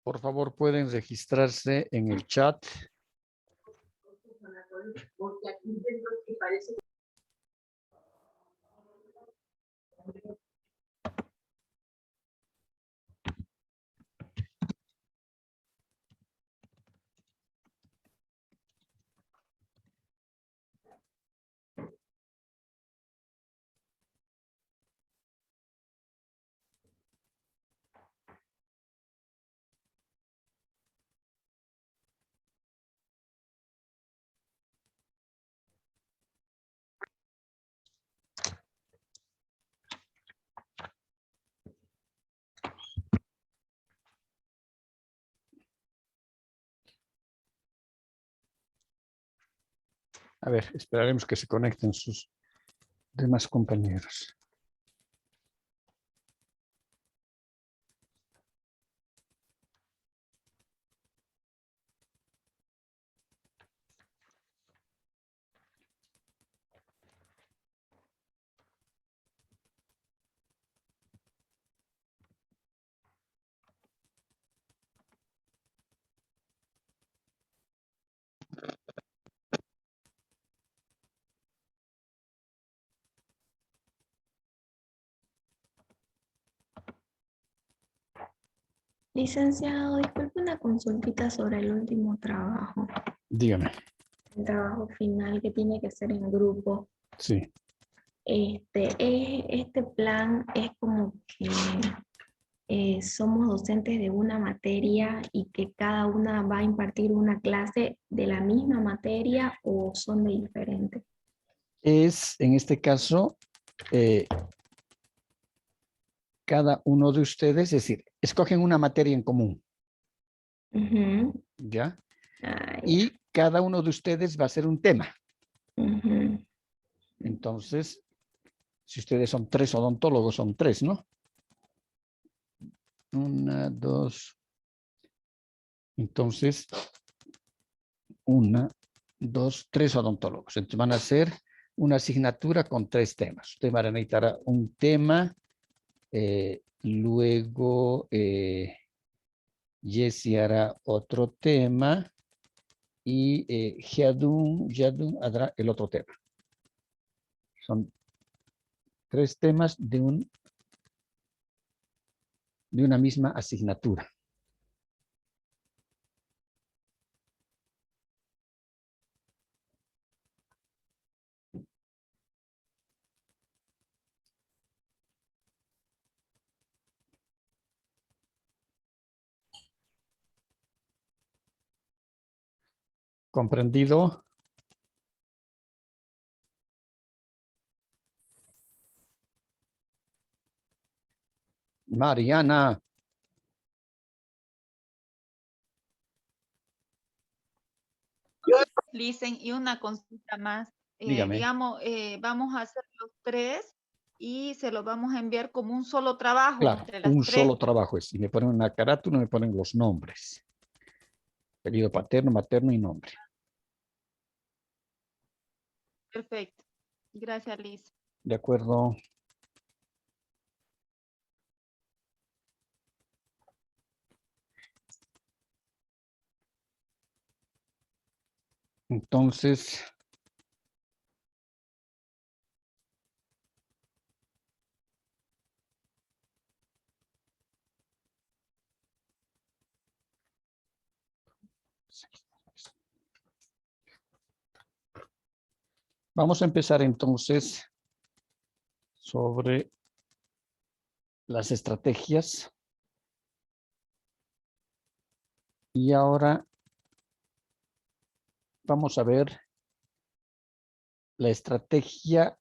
Por favor, pueden registrarse en el chat. A ver, esperaremos que se conecten sus demás compañeros. Licenciado, disculpe una consultita sobre el último trabajo, Dígame. el trabajo final que tiene que ser en grupo. Sí. Este plan es como que somos docentes de una materia y que cada una va a impartir una clase de la misma materia o son de diferentes. Es, en este caso, cada uno de ustedes, es decir, escogen una materia en común. Ujú. ¿Ya? Ah, ya. Y cada uno de ustedes va a hacer un tema. Ujú. Entonces, si ustedes son 3 odontólogos, son 3, ¿no? 1, 2. Entonces, 1, 2, 3 odontólogos. Entonces van a hacer una asignatura con 3 temas. Usted va a necesitar un tema, luego Jessie hará otro tema y Jadun hará el otro tema. Son 3 temas de una misma asignatura. ¿Comprendido? Mariana. Listen, y una consulta más. Dígame. Digamos, vamos a hacer los 3 y se los vamos a enviar como un solo trabajo Claro, entre las un 3. solo trabajo es. Y me ponen una carátula, me ponen los nombres. Apellido paterno, materno y nombre. Perfecto. Gracias, Liz. De acuerdo. Entonces, vamos a empezar entonces sobre las estrategias. Y ahora vamos a ver la estrategia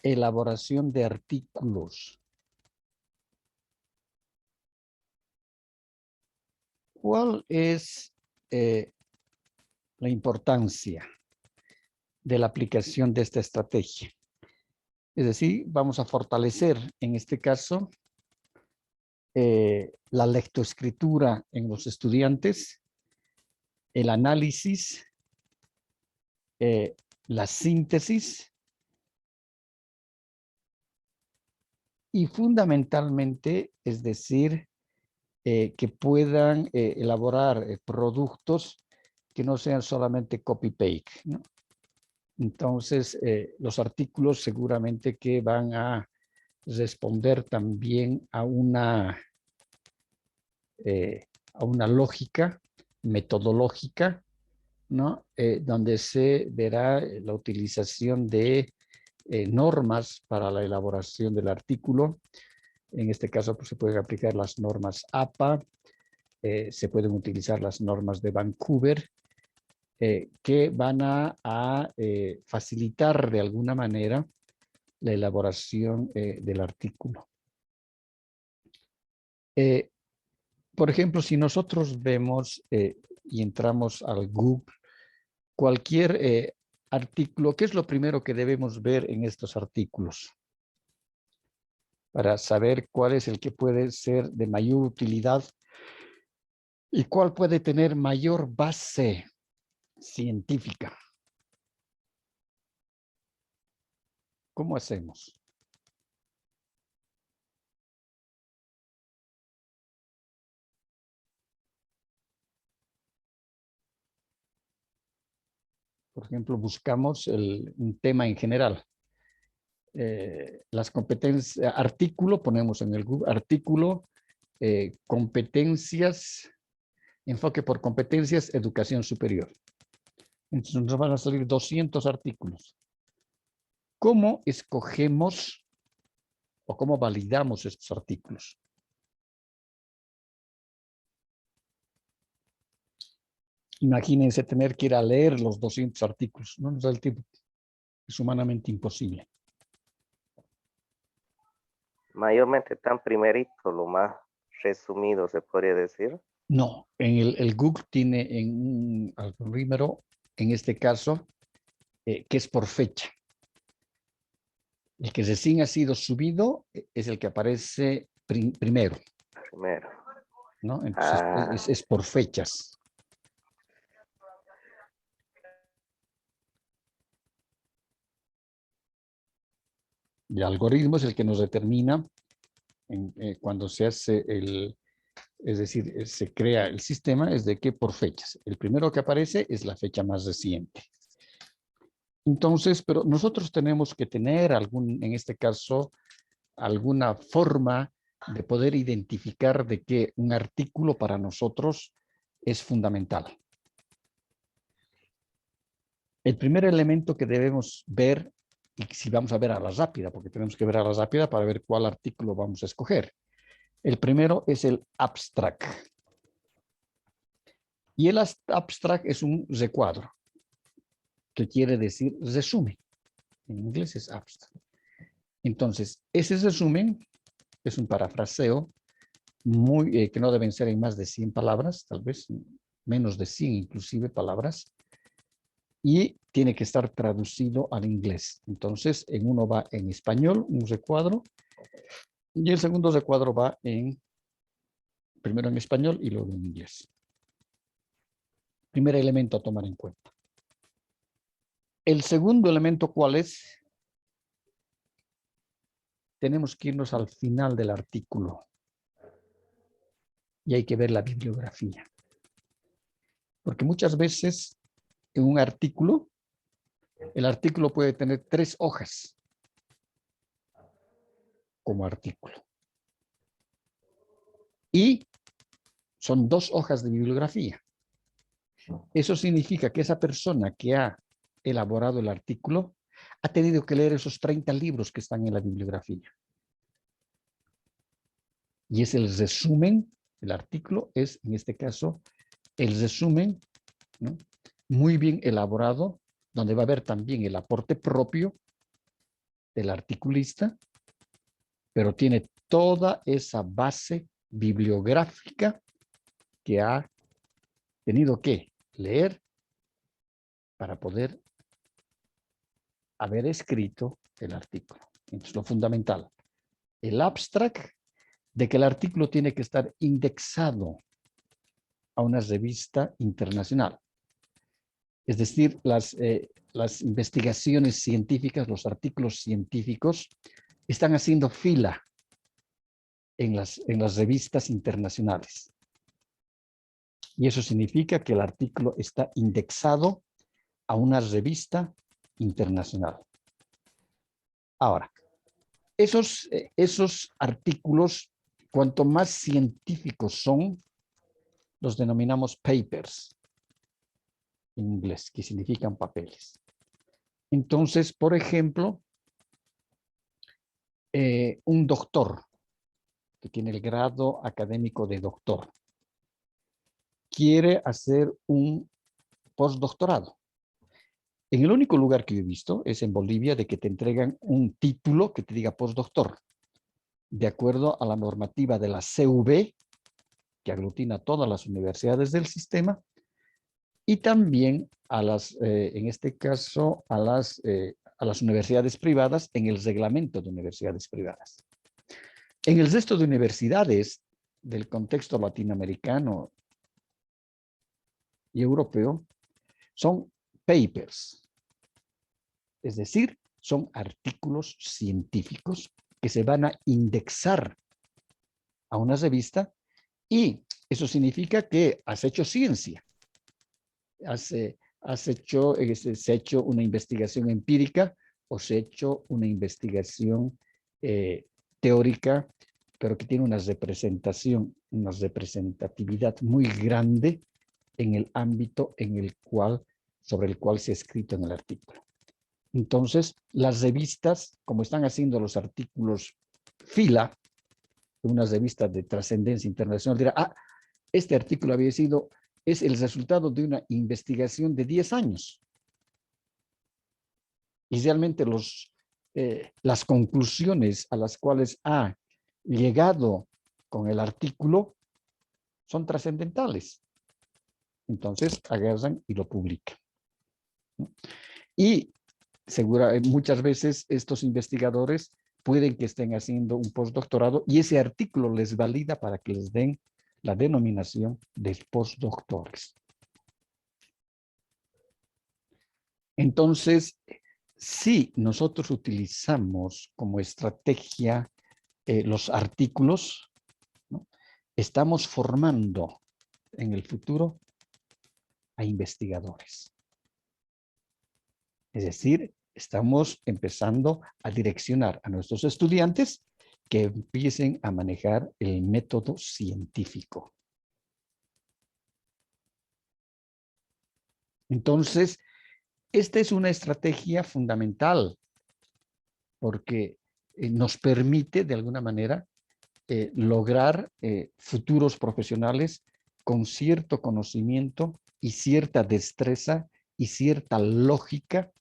elaboración de artículos. ¿Cuál es la importancia de la aplicación de esta estrategia? Es decir, vamos a fortalecer en este caso la lectoescritura en los estudiantes, el análisis, la síntesis y fundamentalmente, es decir, que puedan elaborar productos que no sean solamente copy-paste, ¿no? Entonces, los artículos seguramente que van a responder también a una lógica metodológica, ¿no? Donde se verá la utilización de normas para la elaboración del artículo. En este caso, pues, se pueden aplicar las normas APA, se pueden utilizar las normas de Vancouver, que van a facilitar de alguna manera la elaboración del artículo. Por ejemplo, si nosotros vemos y entramos al Google, cualquier artículo, ¿qué es lo primero que debemos ver en estos artículos? Para saber cuál es el que puede ser de mayor utilidad y cuál puede tener mayor base científica. ¿Cómo hacemos? Por ejemplo, buscamos un tema en general. Las competencias, artículo, ponemos en el Google, artículo, competencias, enfoque por competencias, educación superior. Entonces nos van a salir 200 artículos. ¿Cómo escogemos o cómo validamos estos artículos? Imagínense tener que ir a leer los 200 artículos. No nos da el tiempo. Es humanamente imposible. Mayormente tan primerito, lo más resumido se podría decir. No, en el Google tiene en un algoritmo, en este caso, que es por fecha. El que recién ha sido subido es el que aparece primero, ¿no? Entonces es por fechas. El algoritmo es el que nos determina cuando se hace es decir, se crea el sistema, es de que por fechas. El primero que aparece es la fecha más reciente. Entonces, pero nosotros tenemos que tener en este caso, alguna forma de poder identificar de que un artículo para nosotros es fundamental. El primer elemento que debemos ver, y si vamos a ver a la rápida, porque tenemos que ver a la rápida para ver cuál artículo vamos a escoger. El primero es el abstract. Y el abstract es un recuadro, que quiere decir resumen. En inglés es abstract. Entonces, ese resumen es un parafraseo que no deben ser en más de 100 palabras, tal vez menos de 100 inclusive palabras, y tiene que estar traducido al inglés. Entonces, en uno va en español, un recuadro, y el segundo recuadro va primero en español y luego en inglés. Primer elemento a tomar en cuenta. El segundo elemento, ¿cuál es? Tenemos que irnos al final del artículo. Y hay que ver la bibliografía. Porque muchas veces en un artículo, el artículo puede tener 3 hojas como artículo. Y son 2 hojas de bibliografía. Eso significa que esa persona que ha elaborado el artículo ha tenido que leer esos 30 libros que están en la bibliografía. Y es el resumen, el artículo es, en este caso, el resumen, ¿no?, muy bien elaborado, donde va a haber también el aporte propio del articulista, pero tiene toda esa base bibliográfica que ha tenido que leer para poder haber escrito el artículo. Entonces, lo fundamental, el abstract de que el artículo tiene que estar indexado a una revista internacional. Es decir, las investigaciones científicas, los artículos científicos, están haciendo fila en las revistas internacionales. Y eso significa que el artículo está indexado a una revista internacional. Ahora, esos artículos, cuanto más científicos son, los denominamos papers en inglés, que significan papeles. Entonces, por ejemplo, un doctor que tiene el grado académico de doctor quiere hacer un postdoctorado. En el único lugar que yo he visto es en Bolivia, de que te entregan un título que te diga postdoctor, de acuerdo a la normativa de la CV, que aglutina todas las universidades del sistema, y también a en este caso, a las universidades privadas en el reglamento de universidades privadas. En el resto de universidades del contexto latinoamericano y europeo, son papers. Es decir, son artículos científicos que se van a indexar a una revista y eso significa que has hecho ciencia. Se ha hecho una investigación empírica o se ha hecho una investigación teórica, pero que tiene una representatividad muy grande en el ámbito sobre el cual se ha escrito en el artículo. Entonces, las revistas, como están haciendo los artículos fila, unas revistas de trascendencia internacional, dirá, este artículo es el resultado de una investigación de 10 años. Y realmente las conclusiones a las cuales ha llegado con el artículo son trascendentales. Entonces, agarran y lo publican. Y muchas veces estos investigadores pueden que estén haciendo un postdoctorado y ese artículo les valida para que les den la denominación de postdoctores. Entonces, si nosotros utilizamos como estrategia los artículos, ¿no?, estamos formando en el futuro a investigadores. Es decir, estamos empezando a direccionar a nuestros estudiantes que empiecen a manejar el método científico. Entonces, esta es una estrategia fundamental porque nos permite, de alguna manera, lograr futuros profesionales con cierto conocimiento y cierta destreza y cierta lógica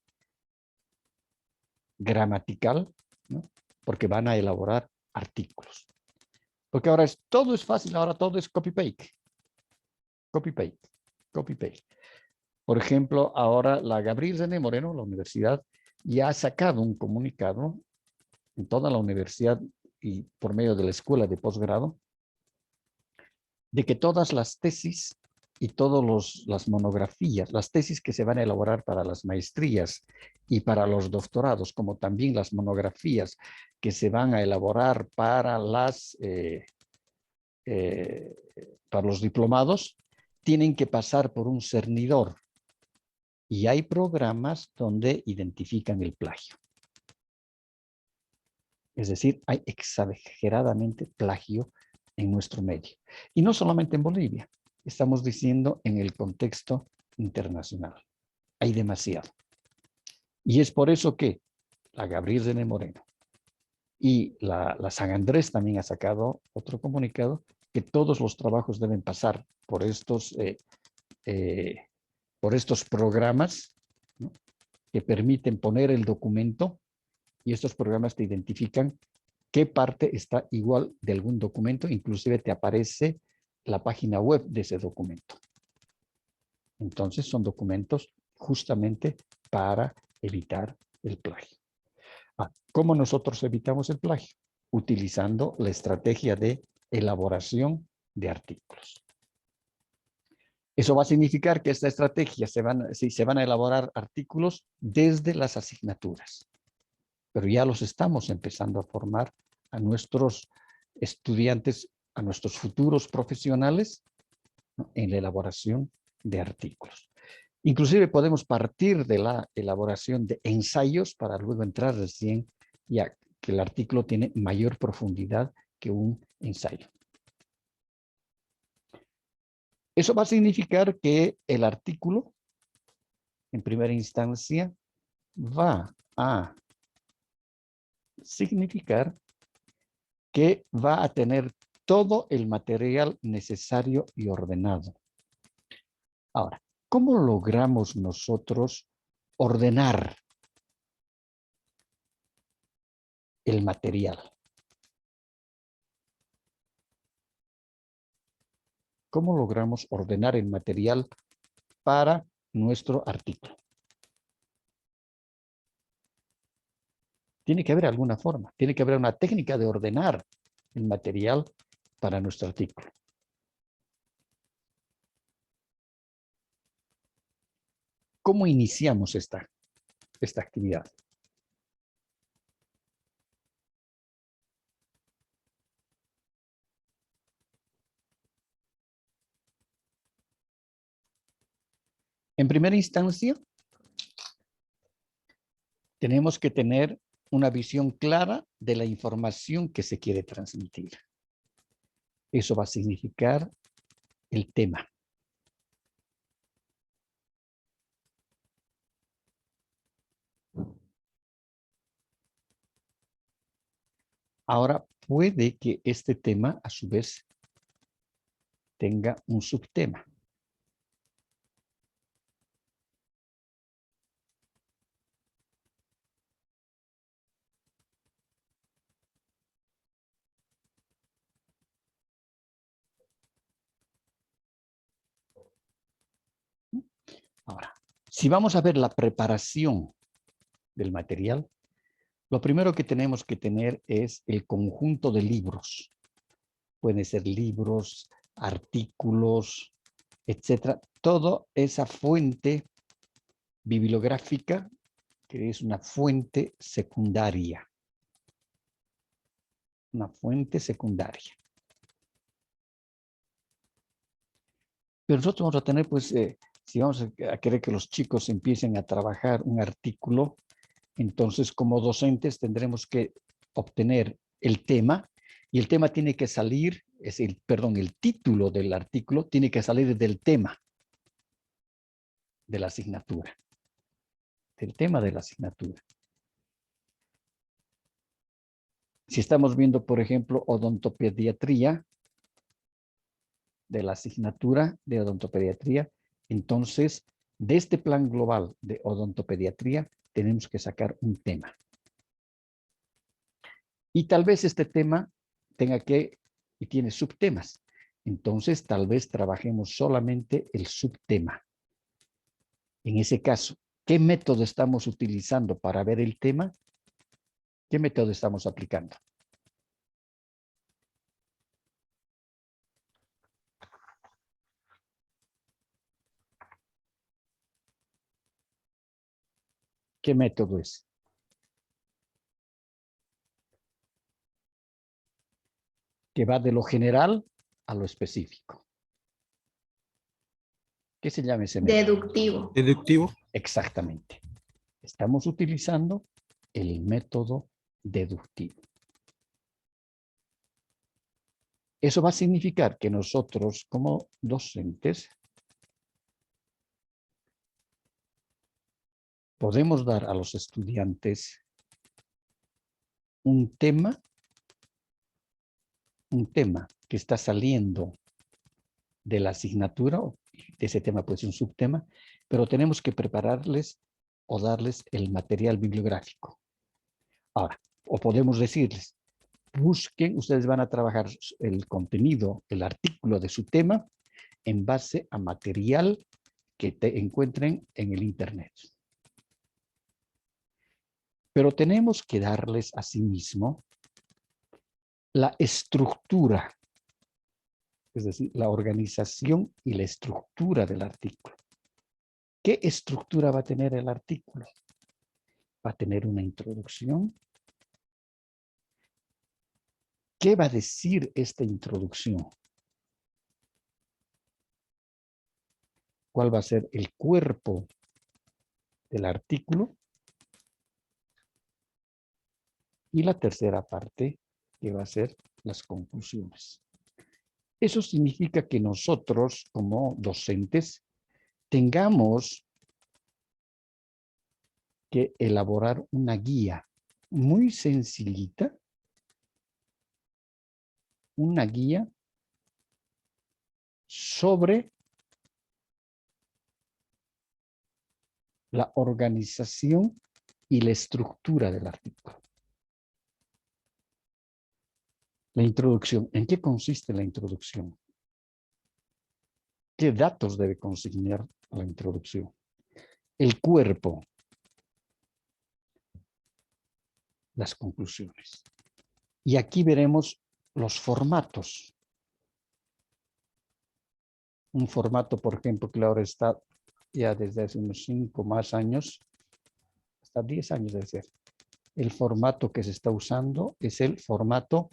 gramatical, ¿no?, porque van a elaborar artículos. Porque ahora todo es fácil, ahora todo es copy-paste. Copy-paste, copy-paste. Por ejemplo, ahora la Gabriel René Moreno, la universidad, ya ha sacado un comunicado en toda la universidad y por medio de la escuela de posgrado, de que todas las tesis y todas las monografías, las tesis que se van a elaborar para las maestrías y para los doctorados, como también las monografías que se van a elaborar para los diplomados, tienen que pasar por un cernidor. Y hay programas donde identifican el plagio. Es decir, hay exageradamente plagio en nuestro medio. Y no solamente en Bolivia, estamos diciendo en el contexto internacional. Hay demasiado. Y es por eso que la Gabriel René Moreno y la San Andrés también ha sacado otro comunicado que todos los trabajos deben pasar por estos programas, ¿no?, que permiten poner el documento y estos programas te identifican qué parte está igual de algún documento, inclusive te aparece la página web de ese documento. Entonces son documentos justamente para evitar el plagio. ¿Cómo nosotros evitamos el plagio? Utilizando la estrategia de elaboración de artículos. Eso va a significar que esta estrategia se van a elaborar artículos desde las asignaturas. Pero ya los estamos empezando a formar a nuestros estudiantes, a nuestros futuros profesionales, ¿no?, en la elaboración de artículos. Inclusive podemos partir de la elaboración de ensayos para luego entrar recién, ya que el artículo tiene mayor profundidad que un ensayo. Eso va a significar que el artículo, en primera instancia, va a significar que va a tener todo el material necesario y ordenado. Ahora, ¿cómo logramos nosotros ordenar el material? ¿Cómo logramos ordenar el material para nuestro artículo? Tiene que haber alguna forma, tiene que haber una técnica de ordenar el material para nuestro artículo. ¿Cómo iniciamos esta actividad? En primera instancia, tenemos que tener una visión clara de la información que se quiere transmitir. Eso va a significar el tema. Ahora, puede que este tema, a su vez, tenga un subtema. Ahora, si vamos a ver la preparación del material, lo primero que tenemos que tener es el conjunto de libros. Pueden ser libros, artículos, etcétera. Toda esa fuente bibliográfica, que es una fuente secundaria. Una fuente secundaria. Pero nosotros vamos a tener, pues, si vamos a querer que los chicos empiecen a trabajar un artículo, entonces como docentes tendremos que obtener el tema, y el tema tiene que salir, el título del artículo tiene que salir del tema de la asignatura. Del tema de la asignatura. Si estamos viendo, por ejemplo, odontopediatría, de la asignatura de odontopediatría, entonces, de este plan global de odontopediatría, tenemos que sacar un tema. Y tal vez este tema y tiene subtemas. Entonces, tal vez trabajemos solamente el subtema. En ese caso, ¿qué método estamos utilizando para ver el tema? ¿Qué método estamos aplicando? ¿Qué método es? Que va de lo general a lo específico. ¿Qué se llama ese método? Deductivo. Deductivo. Exactamente. Estamos utilizando el método deductivo. Eso va a significar que nosotros, como docentes, podemos dar a los estudiantes un tema que está saliendo de la asignatura, de ese tema puede ser un subtema, pero tenemos que prepararles o darles el material bibliográfico. Ahora, o podemos decirles, busquen, ustedes van a trabajar el contenido, el artículo de su tema en base a material que encuentren en el Internet. Pero tenemos que darles asimismo la estructura, es decir, la organización y la estructura del artículo. ¿Qué estructura va a tener el artículo? Va a tener una introducción. ¿Qué va a decir esta introducción? ¿Cuál va a ser el cuerpo del artículo? Y la tercera parte, que va a ser las conclusiones. Eso significa que nosotros, como docentes, tengamos que elaborar una guía muy sencillita, una guía sobre la organización y la estructura del artículo. La introducción. ¿En qué consiste la introducción? ¿Qué datos debe consignar la introducción? El cuerpo. Las conclusiones. Y aquí veremos los formatos. Un formato, por ejemplo, que ahora está ya desde hace unos 5 más años, hasta 10 años debe ser. El formato que se está usando es el formato,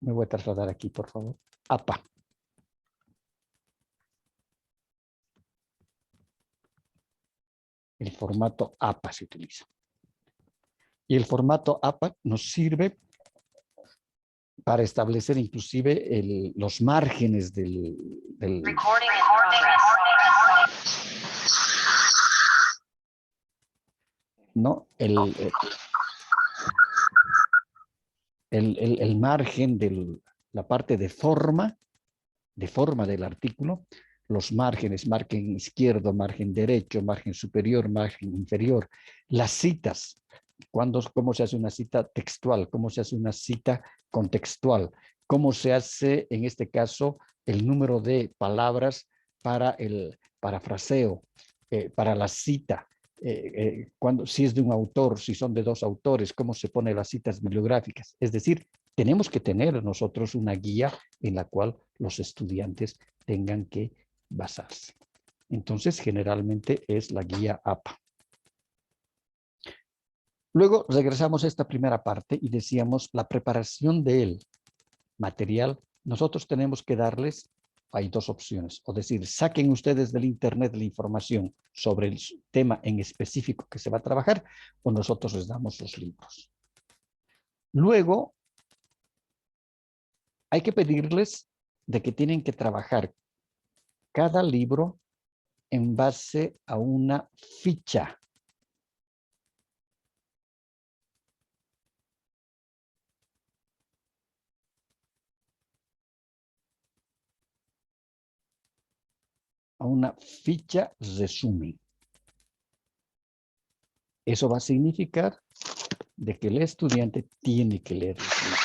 me voy a trasladar aquí, por favor, APA. El formato APA se utiliza. Y el formato APA nos sirve para establecer inclusive los márgenes del ¿no? El margen de la parte de forma del artículo, los márgenes, margen izquierdo, margen derecho, margen superior, margen inferior, las citas, cómo se hace una cita textual, cómo se hace una cita contextual, cómo se hace, en este caso, el número de palabras para el parafraseo, para la cita, si es de un autor, si son de 2 autores, cómo se ponen las citas bibliográficas. Es decir, tenemos que tener nosotros una guía en la cual los estudiantes tengan que basarse. Entonces, generalmente es la guía APA. Luego regresamos a esta primera parte y decíamos la preparación del material. Nosotros tenemos que darles, hay 2 opciones, o decir, saquen ustedes del internet la información sobre el tema en específico que se va a trabajar, o nosotros les damos los libros. Luego, hay que pedirles de que tienen que trabajar cada libro en base a una ficha. A una ficha resumen. Eso va a significar de que el estudiante tiene que leer los libros.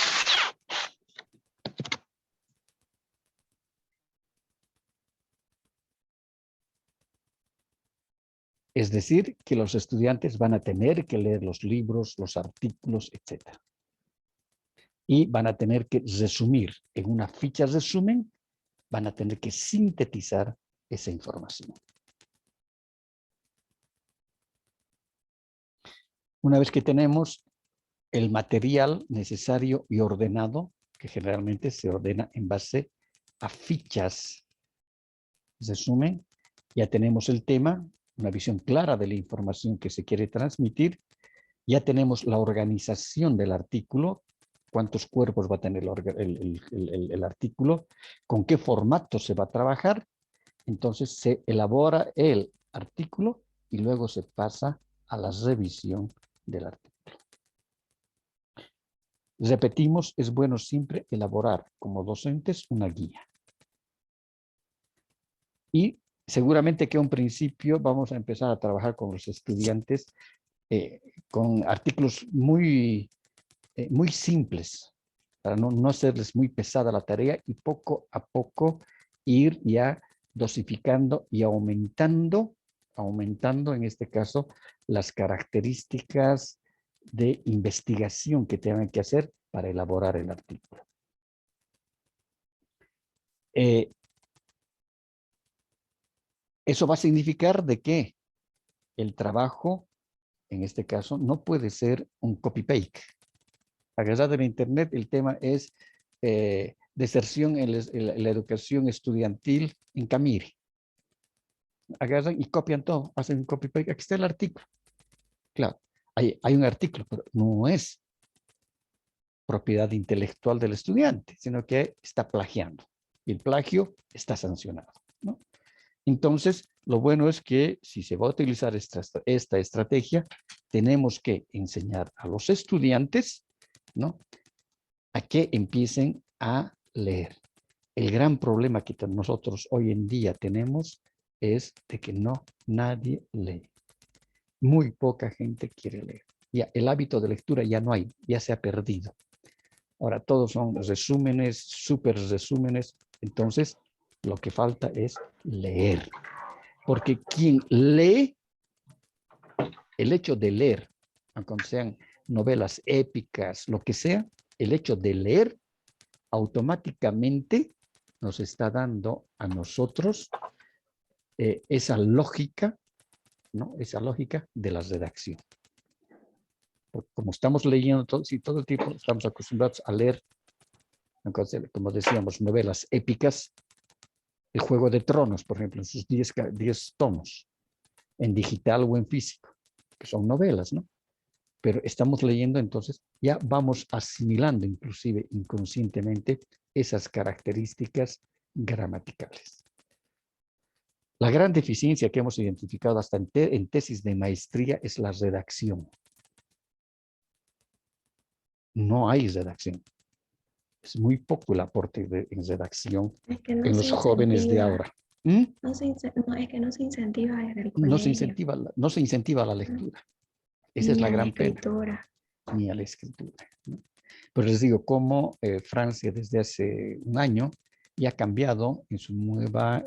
Es decir, que los estudiantes van a tener que leer los libros, los artículos, etc. Y van a tener que resumir en una ficha resumen, van a tener que sintetizar esa información. Una vez que tenemos el material necesario y ordenado, que generalmente se ordena en base a fichas, resumen, ya tenemos el tema, una visión clara de la información que se quiere transmitir, ya tenemos la organización del artículo, cuántos cuerpos va a tener el artículo, con qué formato se va a trabajar, entonces se elabora el artículo y luego se pasa a la revisión del artículo. Repetimos, es bueno siempre elaborar como docentes una guía. Y seguramente que a un principio vamos a empezar a trabajar con los estudiantes con artículos muy simples, para no hacerles muy pesada la tarea y poco a poco ir ya dosificando y aumentando en este caso las características de investigación que tengan que hacer para elaborar el artículo. Eso va a significar de que el trabajo, en este caso, no puede ser un copy-paste. agarrada en internet, el tema es deserción en la educación estudiantil en Camiri. Agarran y copian todo, hacen un copy-paste. Aquí está el artículo. Claro, hay un artículo, pero no es propiedad intelectual del estudiante, sino que está plagiando. Y el plagio está sancionado, ¿no? Entonces, lo bueno es que si se va a utilizar esta estrategia, tenemos que enseñar a los estudiantes, ¿no?, a que empiecen a leer. El gran problema que nosotros hoy en día tenemos es de que nadie lee. Muy poca gente quiere leer. Ya, el hábito de lectura ya no hay, ya se ha perdido. Ahora todos son resúmenes, súper resúmenes. Entonces, lo que falta es leer. Porque quien lee, el hecho de leer, aunque sean novelas épicas, lo que sea, el hecho de leer automáticamente nos está dando a nosotros esa lógica, ¿no? Esa lógica de la redacción. Porque como estamos leyendo todo el tiempo, estamos acostumbrados a leer, como decíamos, novelas épicas, el Juego de Tronos, por ejemplo, en sus 10 tomos, en digital o en físico, que son novelas, ¿no? Pero estamos leyendo, entonces ya vamos asimilando inclusive inconscientemente esas características gramaticales. La gran deficiencia que hemos identificado hasta en tesis de maestría es la redacción. No hay redacción. Es muy poco el aporte en redacción en los jóvenes de ahora. ¿Mm? No, es que no se incentiva desde el No se colegio. no se incentiva la lectura. Esa es Ni la a la gran pena. escritura. Ni a la escritura, ¿no? Pero les digo, cómo Francia desde hace un año ya ha cambiado en su nueva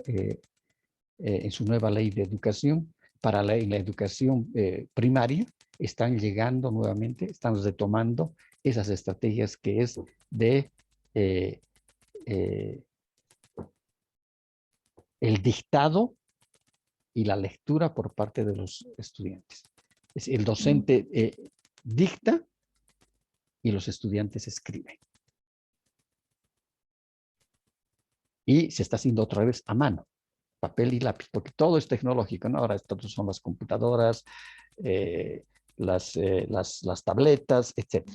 ley de educación. En la educación primaria están llegando nuevamente, están retomando esas estrategias que es de el dictado y la lectura por parte de los estudiantes. El docente dicta y los estudiantes escriben. Y se está haciendo otra vez a mano, papel y lápiz, porque todo es tecnológico, ¿no? Ahora estos son las computadoras, las tabletas, etc.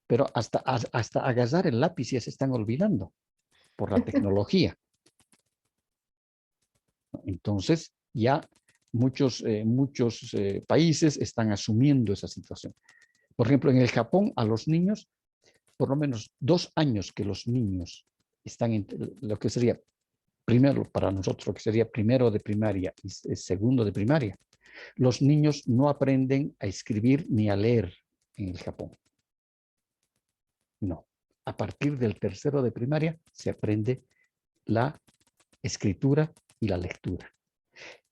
Pero hasta agarrar el lápiz ya se están olvidando por la tecnología. Entonces, ya muchos países están asumiendo esa situación. Por ejemplo, en el Japón, a los niños, por lo menos 2 años que los niños están en lo que sería primero para nosotros, lo que sería primero de primaria y segundo de primaria, los niños no aprenden a escribir ni a leer en el Japón. No. A partir del tercero de primaria se aprende la escritura y la lectura.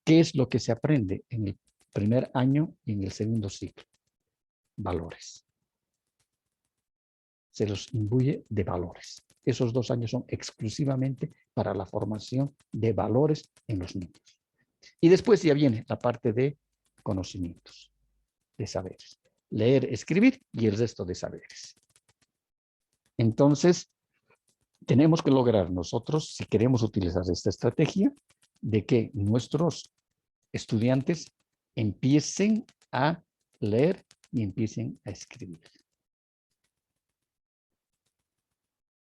¿Qué es lo que se aprende en el primer año y en el segundo ciclo? Valores. Se los imbuye de valores. Esos 2 años son exclusivamente para la formación de valores en los niños. Y después ya viene la parte de conocimientos, de saberes. Leer, escribir y el resto de saberes. Entonces, tenemos que lograr nosotros, si queremos utilizar esta estrategia, de que nuestros estudiantes empiecen a leer y empiecen a escribir.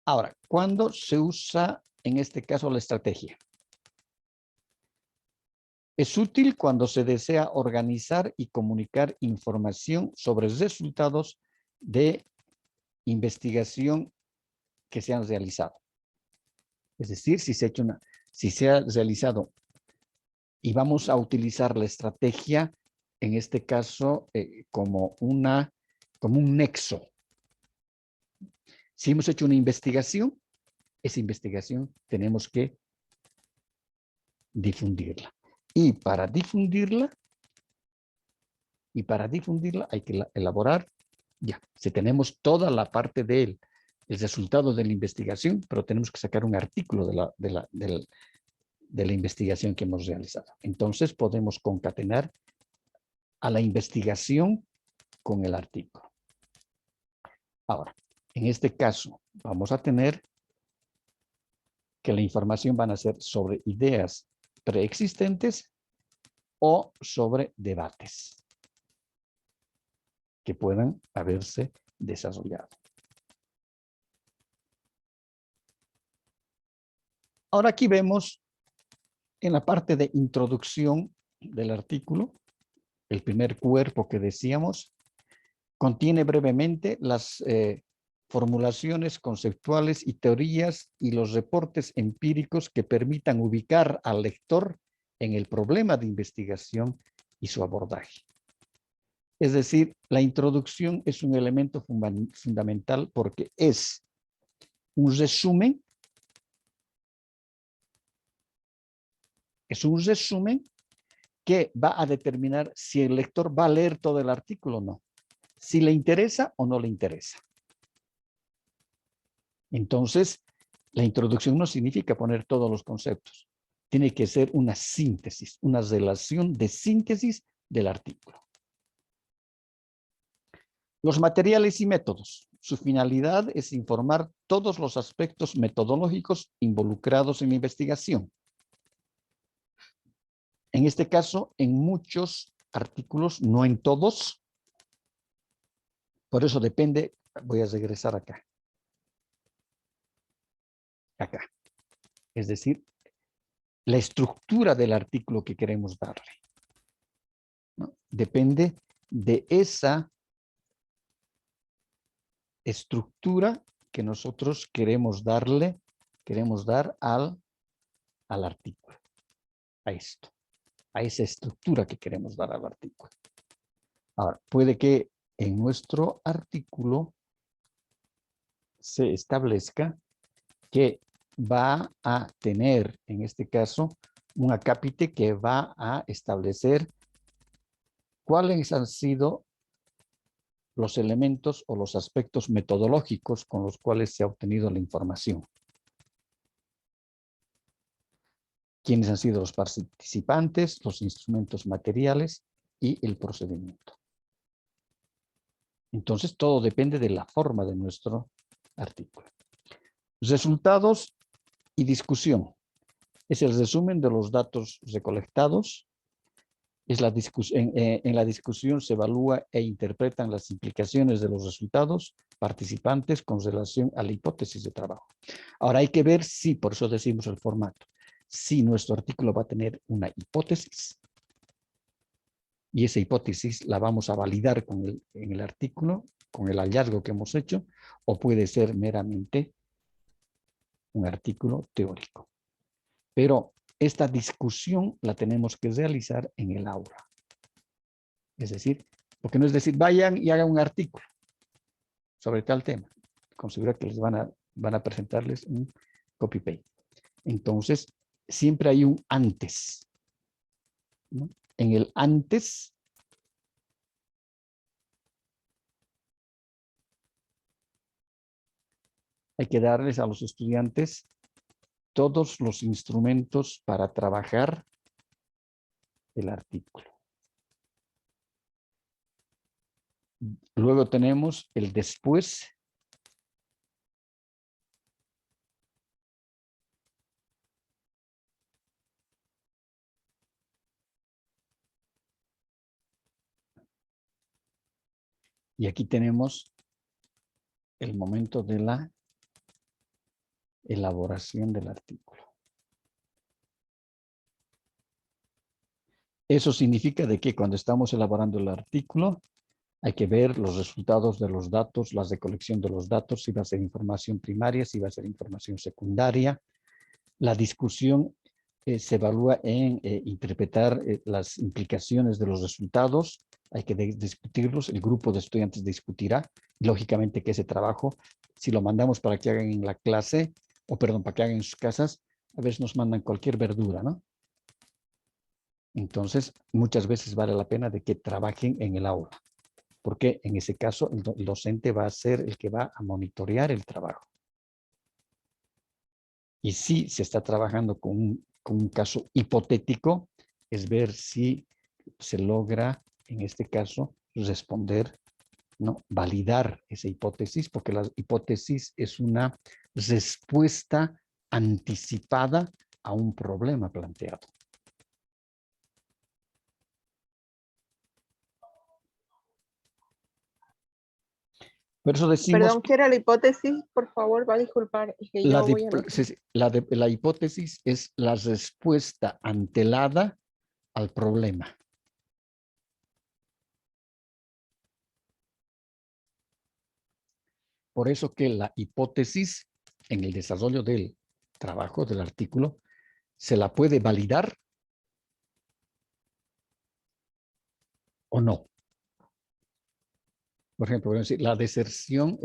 Ahora, ¿cuándo se usa en este caso la estrategia? Es útil cuando se desea organizar y comunicar información sobre resultados de investigación que se han realizado. Es decir, si se ha realizado y vamos a utilizar la estrategia, en este caso, como un nexo. Si hemos hecho una investigación, esa investigación tenemos que difundirla. Y para difundirla hay que elaborar, si tenemos toda la parte del resultado de la investigación, pero tenemos que sacar un artículo de la investigación que hemos realizado. Entonces podemos concatenar a la investigación con el artículo. Ahora, En este caso, vamos a tener que la información van a ser sobre ideas preexistentes o sobre debates que puedan haberse desarrollado. Ahora aquí vemos en la parte de introducción del artículo, el primer cuerpo que decíamos, contiene brevemente las formulaciones conceptuales y teorías y los reportes empíricos que permitan ubicar al lector en el problema de investigación y su abordaje. Es decir, la introducción es un elemento fundamental porque es un resumen. Es un resumen que va a determinar si el lector va a leer todo el artículo o no. Si le interesa o no le interesa. Entonces, la introducción no significa poner todos los conceptos. Tiene que ser una síntesis, una relación de síntesis del artículo. Los materiales y métodos. Su finalidad es informar todos los aspectos metodológicos involucrados en la investigación. En este caso, en muchos artículos, no en todos. Por eso depende, voy a regresar acá. Acá. Es decir, la estructura del artículo que queremos darle, ¿no? Depende de esa estructura que nosotros queremos dar al artículo, a esto, a esa estructura que queremos dar al artículo. Ahora, puede que en nuestro artículo se establezca que va a tener, en este caso, un acápite que va a establecer cuáles han sido los elementos o los aspectos metodológicos con los cuales se ha obtenido la información. Quiénes han sido los participantes, los instrumentos materiales y el procedimiento. Entonces, todo depende de la forma de nuestro artículo. Resultados y discusión. Es el resumen de los datos recolectados. En la discusión se evalúa e interpretan las implicaciones de los resultados participantes con relación a la hipótesis de trabajo. Ahora hay que ver si, por eso decimos el formato, si nuestro artículo va a tener una hipótesis y esa hipótesis la vamos a validar en el artículo, con el hallazgo que hemos hecho, o puede ser meramente un artículo teórico. Pero esta discusión la tenemos que realizar en el aula. Es decir, porque no es decir, vayan y hagan un artículo sobre tal tema. Considero que les van a presentarles un copy-paste. Entonces, siempre hay un antes, ¿no? En el antes, hay que darles a los estudiantes todos los instrumentos para trabajar el artículo. Luego tenemos el después. Y aquí tenemos el momento de la elaboración del artículo. Eso significa de que cuando estamos elaborando el artículo, hay que ver los resultados de los datos, la recolección de los datos, si va a ser información primaria, si va a ser información secundaria. La discusión se evalúa en interpretar las implicaciones de los resultados. Hay que discutirlos, el grupo de estudiantes discutirá. Lógicamente que ese trabajo, si lo mandamos para que hagan en la clase, para que hagan en sus casas, a veces nos mandan cualquier verdura, ¿no? Entonces, muchas veces vale la pena de que trabajen en el aula, porque en ese caso el docente va a ser el que va a monitorear el trabajo. Y si se está trabajando con un caso hipotético, es ver si se logra, en este caso, responder ¿no? Validar esa hipótesis, porque la hipótesis es una respuesta anticipada a un problema planteado. Por eso decimos... Perdón, ¿qué era la hipótesis? Por favor, va a disculpar. Es que yo voy a la hipótesis es la respuesta antelada al problema. Por eso que la hipótesis en el desarrollo del trabajo, del artículo, se la puede validar o no. Por ejemplo, voy a decir, la deserción,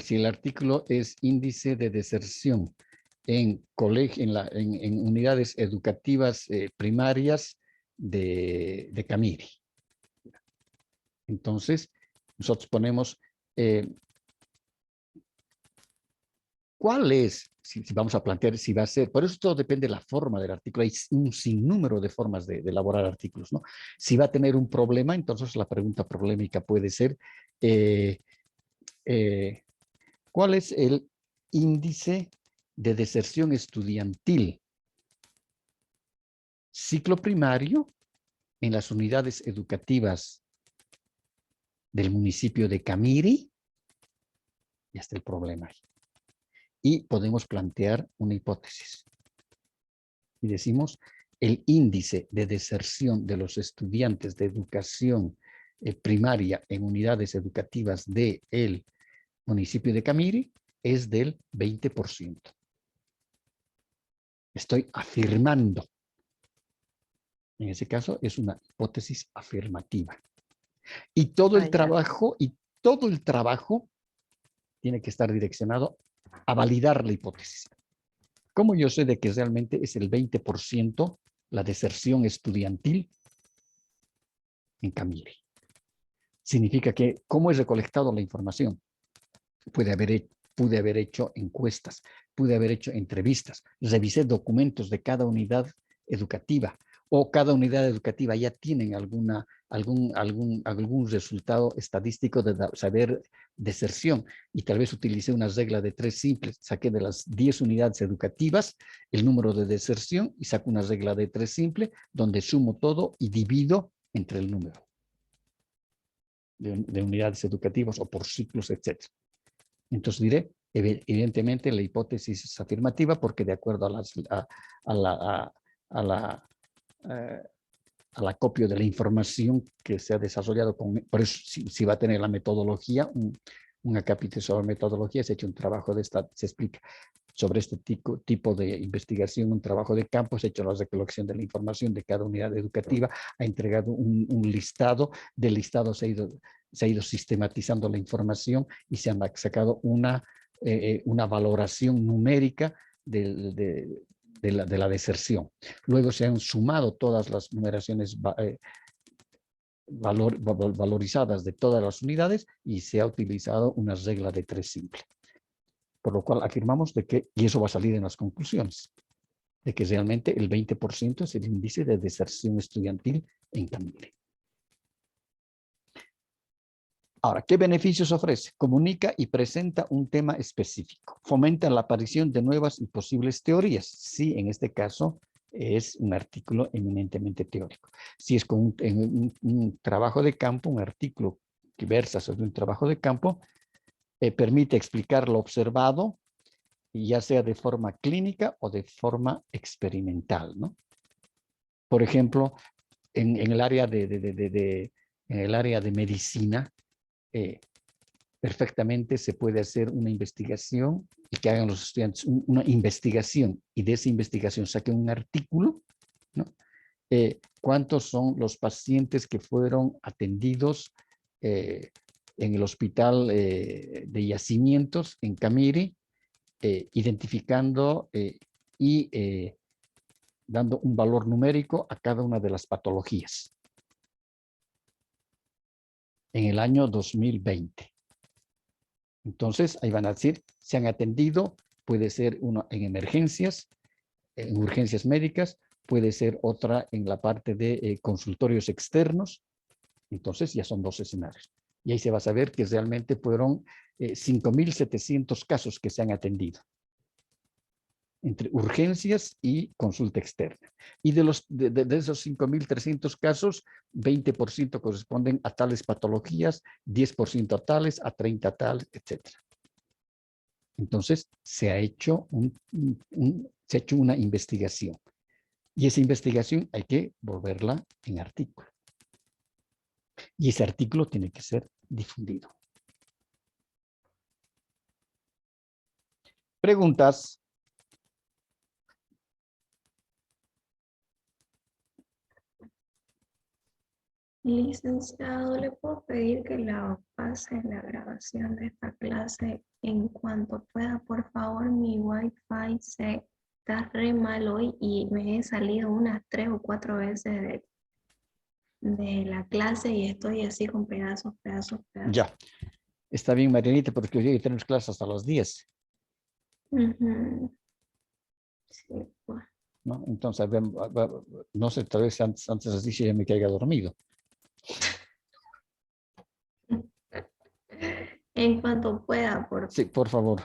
si el artículo es índice de deserción en unidades educativas primarias de Camiri. Entonces, nosotros ponemos, ¿cuál es? Si vamos a plantear si va a ser, por eso todo depende de la forma del artículo, hay un sinnúmero de formas de elaborar artículos, ¿no? Si va a tener un problema, entonces la pregunta problemática puede ser, ¿cuál es el índice de deserción estudiantil? Ciclo primario en las unidades educativas del municipio de Camiri, ya está el problema ahí. Y podemos plantear una hipótesis. Y decimos, el índice de deserción de los estudiantes de educación primaria en unidades educativas del municipio de Camiri es del 20%. Estoy afirmando. En ese caso es una hipótesis afirmativa. Y todo el trabajo, tiene que estar direccionado a validar la hipótesis. ¿Cómo yo sé de que realmente es el 20% la deserción estudiantil en Camiri? Significa que, ¿cómo he recolectado la información? Pude haber hecho encuestas, pude haber hecho entrevistas, revisé documentos de cada unidad educativa, o cada unidad educativa ya tienen algún resultado estadístico de saber deserción, y tal vez utilicé una regla de 3 simples, saqué de las 10 unidades educativas el número de deserción y saco una regla de 3 simple donde sumo todo y divido entre el número de unidades educativas o por ciclos, etc. Entonces diré, evidentemente la hipótesis es afirmativa porque de acuerdo a la acopio de la información que se ha desarrollado, por eso si va a tener la metodología, un capítulo sobre metodología, se ha hecho un trabajo se explica sobre este tipo de investigación, un trabajo de campo, se ha hecho la recolección de la información de cada unidad educativa, ha entregado un listado, del listado se ha ido sistematizando la información y se han sacado una valoración numérica de la deserción. Luego se han sumado todas las numeraciones valorizadas de todas las unidades y se ha utilizado una regla de 3 simple. Por lo cual afirmamos de que, y eso va a salir en las conclusiones, de que realmente el 20% es el índice de deserción estudiantil en Camiri. Ahora, ¿qué beneficios ofrece? Comunica y presenta un tema específico. Fomenta la aparición de nuevas y posibles teorías. Sí, en este caso es un artículo eminentemente teórico. Si es con un trabajo de campo, un artículo que versa sobre un trabajo de campo, permite explicar lo observado, ya sea de forma clínica o de forma experimental, ¿no? Por ejemplo, en el área de medicina, perfectamente se puede hacer una investigación y que hagan los estudiantes una investigación y de esa investigación saquen un artículo, ¿no? ¿Cuántos son los pacientes que fueron atendidos en el hospital de yacimientos en Camiri, identificando y dando un valor numérico a cada una de las patologías en el año 2020. Entonces, ahí van a decir, se han atendido, puede ser uno en emergencias, en urgencias médicas, puede ser otra en la parte de consultorios externos. Entonces, ya son 2 escenarios. Y ahí se va a saber que realmente fueron 5.700 casos que se han atendido entre urgencias y consulta externa. Y de esos 5.300 casos, 20% corresponden a tales patologías, 10% a tales, a 30 a tales, etc. Entonces, se ha hecho una investigación. Y esa investigación hay que volverla en artículo. Y ese artículo tiene que ser difundido. Preguntas. Licenciado, ¿le puedo pedir que la pase la grabación de esta clase en cuanto pueda? Por favor, mi Wi-Fi se está re mal hoy y me he salido unas 3 o 4 veces de la clase y estoy así con pedazos. Ya. Está bien, Marianita, porque hoy tenemos clases hasta las 10. Ujú. Sí, pues. ¿No? Entonces, no sé, tal vez antes de las 10 ya me caiga dormido. En cuanto pueda, por Sí, por favor.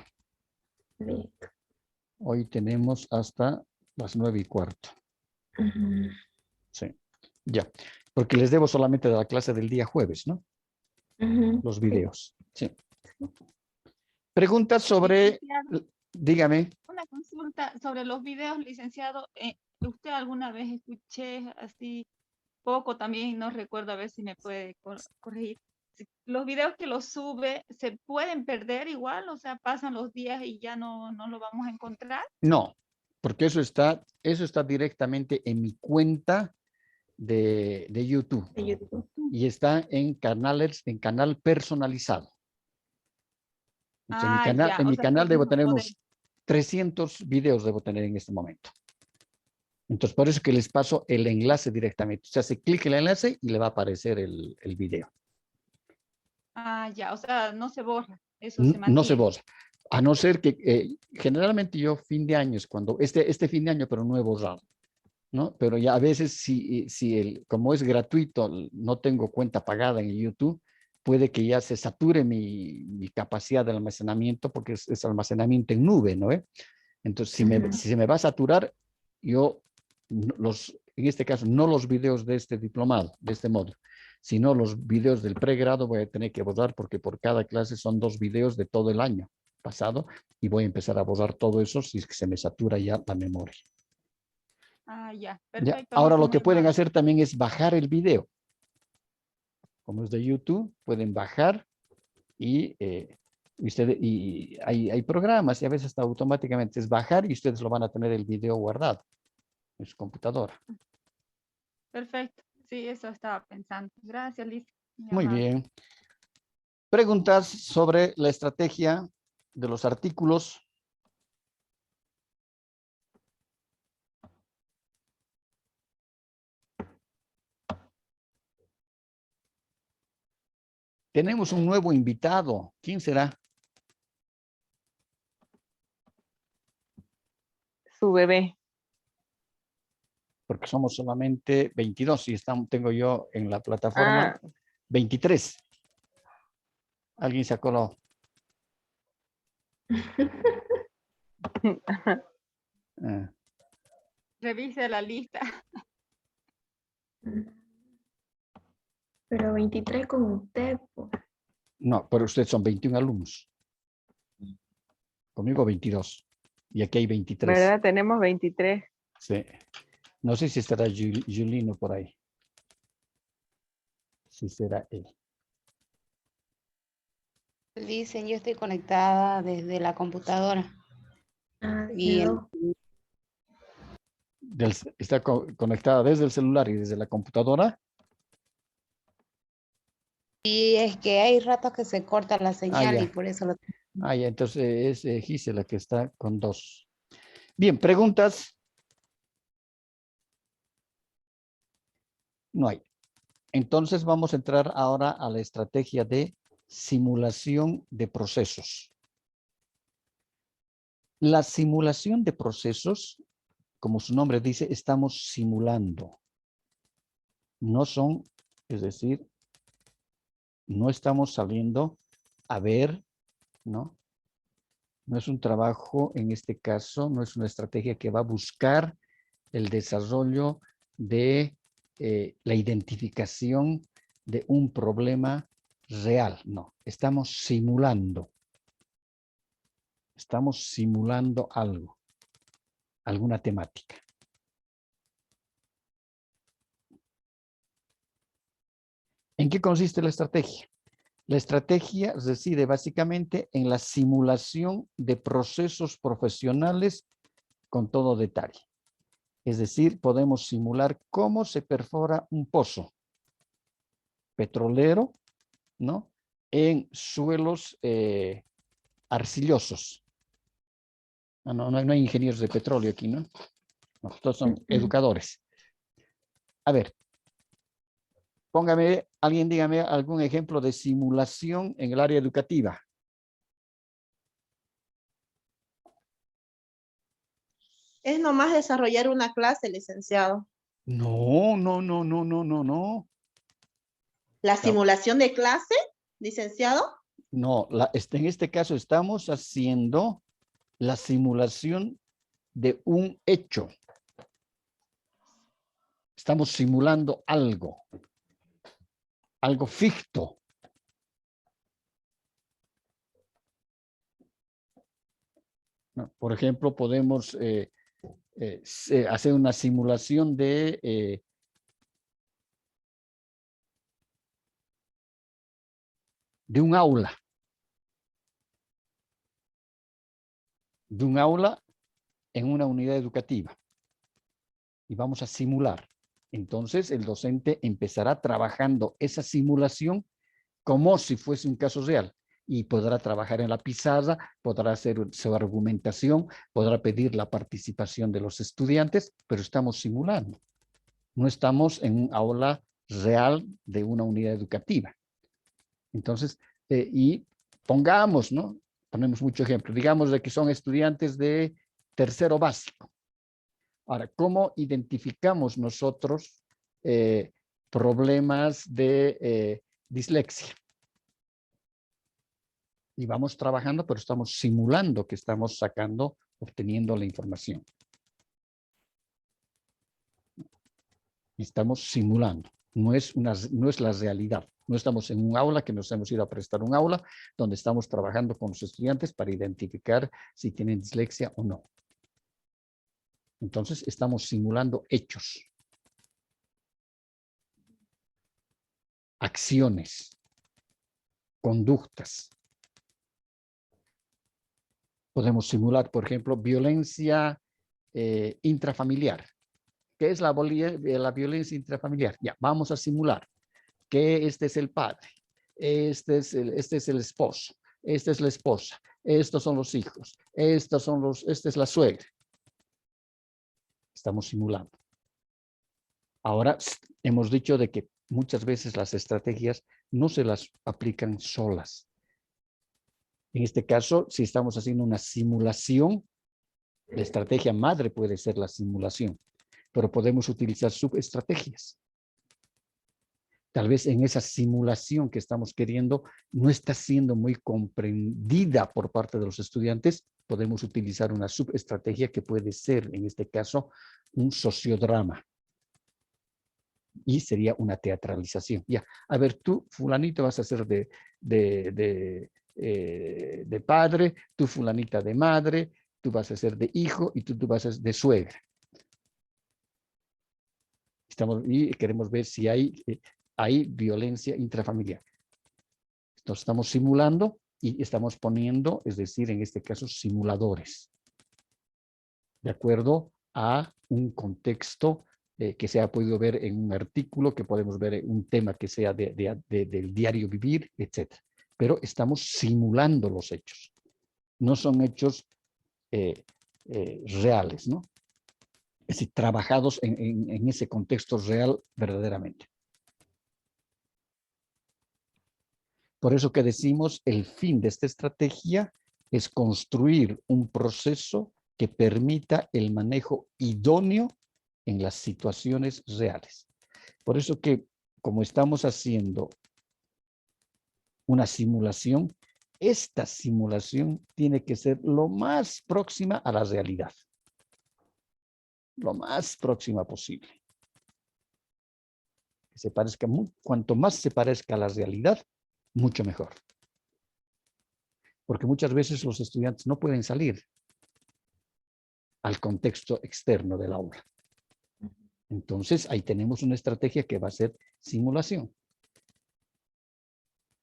listo. Hoy tenemos hasta las 9:15. Ujú. Sí, ya. Porque les debo solamente de la clase del día jueves, ¿no? Ujú. Los Sí. videos. Sí. Preguntas sobre, Licenciado, dígame. una consulta sobre los videos, licenciado. ¿Usted alguna vez escuché así poco también, no recuerdo, a ver si me puede corregir? Los videos que los sube, ¿se pueden perder igual? O sea, pasan los días y ya no lo vamos a encontrar. No, porque eso está directamente en mi cuenta de YouTube. De YouTube. Y está en canal personalizado. Entonces, Ya, en o mi sea, canal por debo ejemplo, tener unos 300 videos debo tener en este momento. Entonces, por eso que les paso el enlace directamente. O sea, se clic el enlace y le va a aparecer el video. ya, o sea, no se borra, eso se No se mantiene. borra. A no ser que generalmente yo fin de año es cuando, este fin de año, pero no he borrado, ¿no? Pero ya a veces como es gratuito, no tengo cuenta pagada en YouTube, puede que ya se sature mi capacidad de almacenamiento porque es almacenamiento en nube, ¿no? Entonces, si se me va a saturar, yo en este caso, no los videos de este diplomado, de este módulo, sino los videos del pregrado voy a tener que borrar porque por cada clase son 2 videos de todo el año pasado y voy a empezar a borrar todo eso si es que se me satura ya la memoria. Ya, ¿Ya? perfecto. Ahora No, lo pues que muy pueden amable. hacer también es bajar el video. Como es de YouTube, pueden bajar y hay programas y a veces está automáticamente es bajar y ustedes lo van a tener el video guardado en su computadora. Perfecto. Sí, eso estaba pensando. Gracias, Liz. Muy bien. Preguntas sobre la estrategia de los artículos. Tenemos un nuevo invitado. ¿Quién será? Su bebé. Porque somos solamente 22 y tengo yo en la plataforma 23. Alguien se coló. Ah, Revise la lista. Pero 23 con usted, pues. no, pero ustedes son 21 alumnos. Conmigo 22. Y aquí hay 23. ¿Verdad? Tenemos 23. Sí. No sé si estará Julino por ahí. Si será él. Dicen, yo estoy conectada desde la computadora. Y Quedó. Está conectada desde el celular y desde la computadora. y es que hay ratos que se corta la señal ya. y por eso lo... Ya, entonces es Gisela que está con 2. Bien, ¿preguntas? No hay. Entonces vamos a entrar ahora a la estrategia de simulación de procesos. La simulación de procesos, como su nombre dice, estamos simulando. No son, es decir, no estamos saliendo a ver, ¿no? No es un trabajo, en este caso, no es una estrategia que va a buscar el desarrollo de la identificación de un problema real. No, estamos simulando. Estamos simulando algo, alguna temática. ¿En qué consiste la estrategia? La estrategia reside básicamente en la simulación de procesos profesionales con todo detalle. Es decir, podemos simular cómo se perfora un pozo petrolero, ¿no? En suelos arcillosos. No hay ingenieros de petróleo aquí, ¿no? No, todos son educadores. A ver, alguien dígame algún ejemplo de simulación en el área educativa. Es nomás desarrollar una clase, licenciado. No. ¿La simulación de clase, licenciado? No, en este caso estamos haciendo la simulación de un hecho. Estamos simulando algo ficto. ¿No? Por ejemplo, podemos hacer una simulación de un aula. De un aula en una unidad educativa. Y vamos a simular. Entonces, el docente empezará trabajando esa simulación como si fuese un caso real. Y podrá trabajar en la pizarra, podrá hacer su argumentación, podrá pedir la participación de los estudiantes, pero estamos simulando. No estamos en un aula real de una unidad educativa. Entonces, y pongamos, ¿no? Ponemos mucho ejemplo. Digamos de que son estudiantes de tercero básico. Ahora, ¿cómo identificamos nosotros problemas de dislexia? Y vamos trabajando, pero estamos simulando que estamos obteniendo la información. Estamos simulando. No es la realidad. No estamos en un aula que nos hemos ido a prestar un aula donde estamos trabajando con los estudiantes para identificar si tienen dislexia o no. Entonces, estamos simulando hechos, acciones, conductas. Podemos simular, por ejemplo, violencia intrafamiliar. ¿Qué es la violencia intrafamiliar? Ya, vamos a simular que este es el padre, este es el esposo, esta es la esposa, estos son los hijos, esta es la suegra. Estamos simulando. Ahora, hemos dicho de que muchas veces las estrategias no se las aplican solas. En este caso, si estamos haciendo una simulación, la estrategia madre puede ser la simulación, pero podemos utilizar subestrategias. Tal vez en esa simulación que estamos queriendo no está siendo muy comprendida por parte de los estudiantes, podemos utilizar una subestrategia que puede ser, en este caso, un sociodrama. Y sería una teatralización. Ya, a ver, tú, fulanito, vas a ser de padre, tú, fulanita, de madre, tú vas a ser de hijo y tú vas a ser de suegra. Y queremos ver si hay violencia intrafamiliar. Entonces estamos simulando y estamos poniendo, es decir, en este caso, simuladores. De acuerdo a un contexto que se ha podido ver en un artículo, que podemos ver en un tema que sea del diario vivir, etc. Pero estamos simulando los hechos. No son hechos reales, ¿no? Es decir, trabajados en ese contexto real verdaderamente. Por eso que decimos, el fin de esta estrategia es construir un proceso que permita el manejo idóneo en las situaciones reales. Por eso que, como estamos haciendo una simulación, esta simulación tiene que ser lo más próxima a la realidad. Lo más próxima posible. Que se parezca, cuanto más se parezca a la realidad, mucho mejor. Porque muchas veces los estudiantes no pueden salir al contexto externo del aula. Entonces, ahí tenemos una estrategia que va a ser simulación.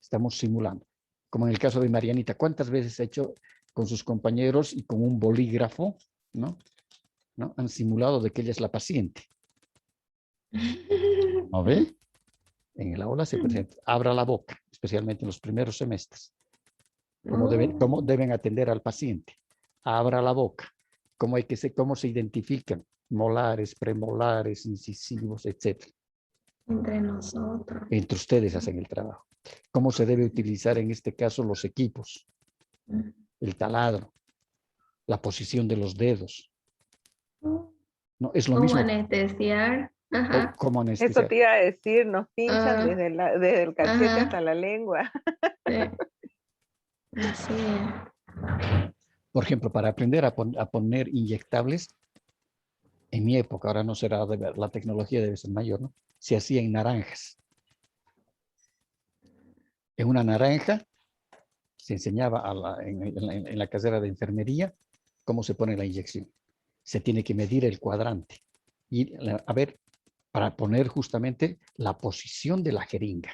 Estamos simulando. Como en el caso de Marianita, ¿cuántas veces ha hecho con sus compañeros y con un bolígrafo, ¿no? Han simulado de que ella es la paciente? ¿No ve? En el aula se presenta, abra la boca, especialmente en los primeros semestres. ¿Cómo deben atender al paciente? Abra la boca. ¿Cómo se identifican? Molares, premolares, incisivos, etc. Entre nosotros. Entre ustedes hacen el trabajo. ¿Cómo se debe utilizar en este caso los equipos? El taladro, la posición de los dedos. No, es lo ¿Cómo mismo. anestesiar? Ajá. ¿Cómo Eso anestesiar? te iba a decir, nos pinchan Ah, desde el cachete ajá. hasta la lengua. Sí. Así es. Por ejemplo, para aprender a poner inyectables, en mi época, ahora no será, la tecnología debe ser mayor, ¿no? Se hacía en naranjas. En una naranja se enseñaba en la carrera de enfermería cómo se pone la inyección. Se tiene que medir el cuadrante y a ver, para poner justamente la posición de la jeringa,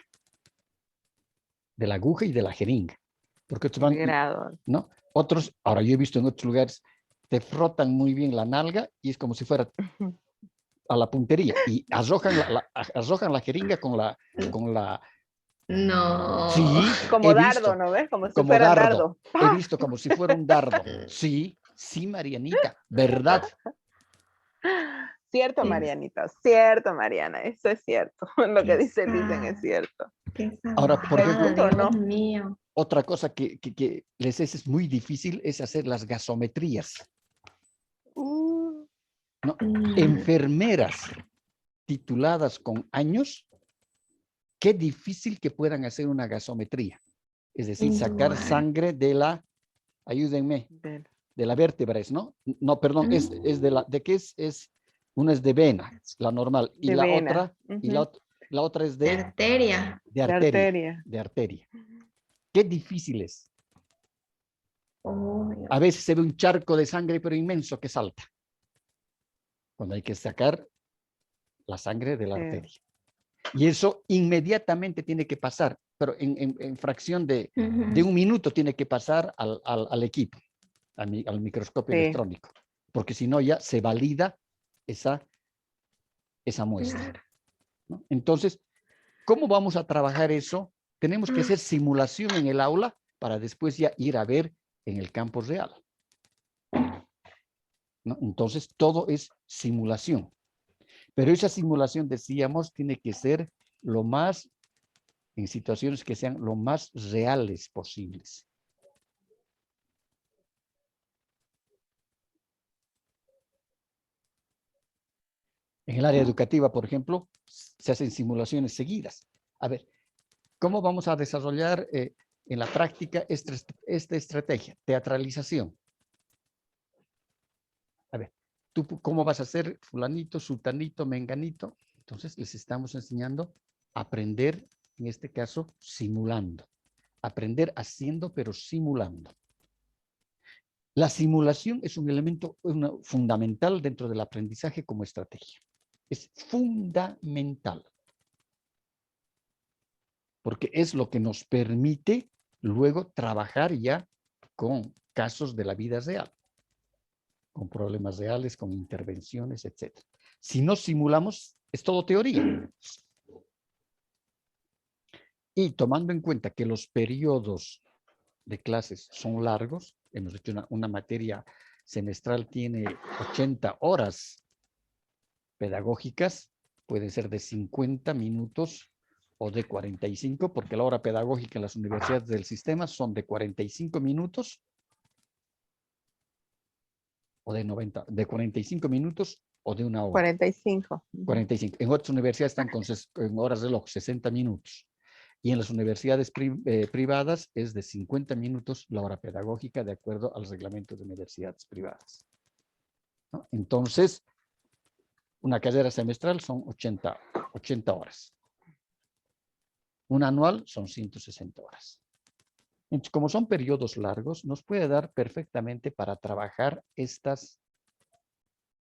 de la aguja y de la jeringa. Porque otros van, Grado. ¿no? Otros, ahora yo he visto en otros lugares, te frotan muy bien la nalga y es como si fuera a la puntería y arrojan la jeringa con la... No. Sí, Como he dardo, visto, ¿no ves? Como si como fuera dardo. dardo. He visto como si fuera un dardo. Sí, sí, Marianita, ¿verdad? Cierto, Sí. Marianita, cierto, Mariana, eso es cierto. Lo que dice Lisen es cierto. Qué Ahora, por ejemplo, salvajada, Dios ¿no? mío. otra cosa que les es muy difícil es hacer las gasometrías. ¿No? Enfermeras tituladas con años, qué difícil que puedan hacer una gasometría. Es decir, sacar sangre de la, ayúdenme, de la vértebra, ¿no? No, perdón, es ¿de qué es? Una es de vena, la normal, y De la vena. otra, y la otra es De arteria. de De arteria. arteria. De arteria. Qué difícil es. Oh, A veces se ve un charco de sangre, pero inmenso, que salta. Cuando hay que sacar la sangre de la arteria. Y eso inmediatamente tiene que pasar, pero en fracción de un minuto tiene que pasar al equipo, al microscopio electrónico, porque si no ya se valida esa muestra, ¿no? Entonces, ¿cómo vamos a trabajar eso? Tenemos que hacer simulación en el aula para después ya ir a ver en el campo real, ¿no? Entonces, todo es simulación. Pero esa simulación, decíamos, tiene que ser lo más, en situaciones que sean lo más reales posibles. En el área educativa, por ejemplo, se hacen simulaciones seguidas. A ver, ¿cómo vamos a desarrollar en la práctica esta estrategia? Teatralización. A ver, ¿tú cómo vas a hacer fulanito, sultanito, menganito? Entonces les estamos enseñando a aprender, en este caso, simulando. Aprender haciendo, pero simulando. La simulación es un elemento fundamental dentro del aprendizaje como estrategia. Es fundamental. Porque es lo que nos permite luego trabajar ya con casos de la vida real, con problemas reales, con intervenciones, etc. Si no simulamos, es todo teoría. Y tomando en cuenta que los periodos de clases son largos, hemos hecho una materia semestral, tiene 80 horas pedagógicas, pueden ser de 50 minutos o de 45, porque la hora pedagógica en las universidades del sistema son de 45 minutos o de 90, de 45 minutos o de una hora. 45. 45. En otras universidades están con horas de reloj, 60 minutos. Y en las universidades privadas es de 50 minutos la hora pedagógica de acuerdo al reglamento de universidades privadas, ¿no? Entonces, una carrera semestral son 80 horas. Un anual son 160 horas. Entonces, como son periodos largos, nos puede dar perfectamente para trabajar estas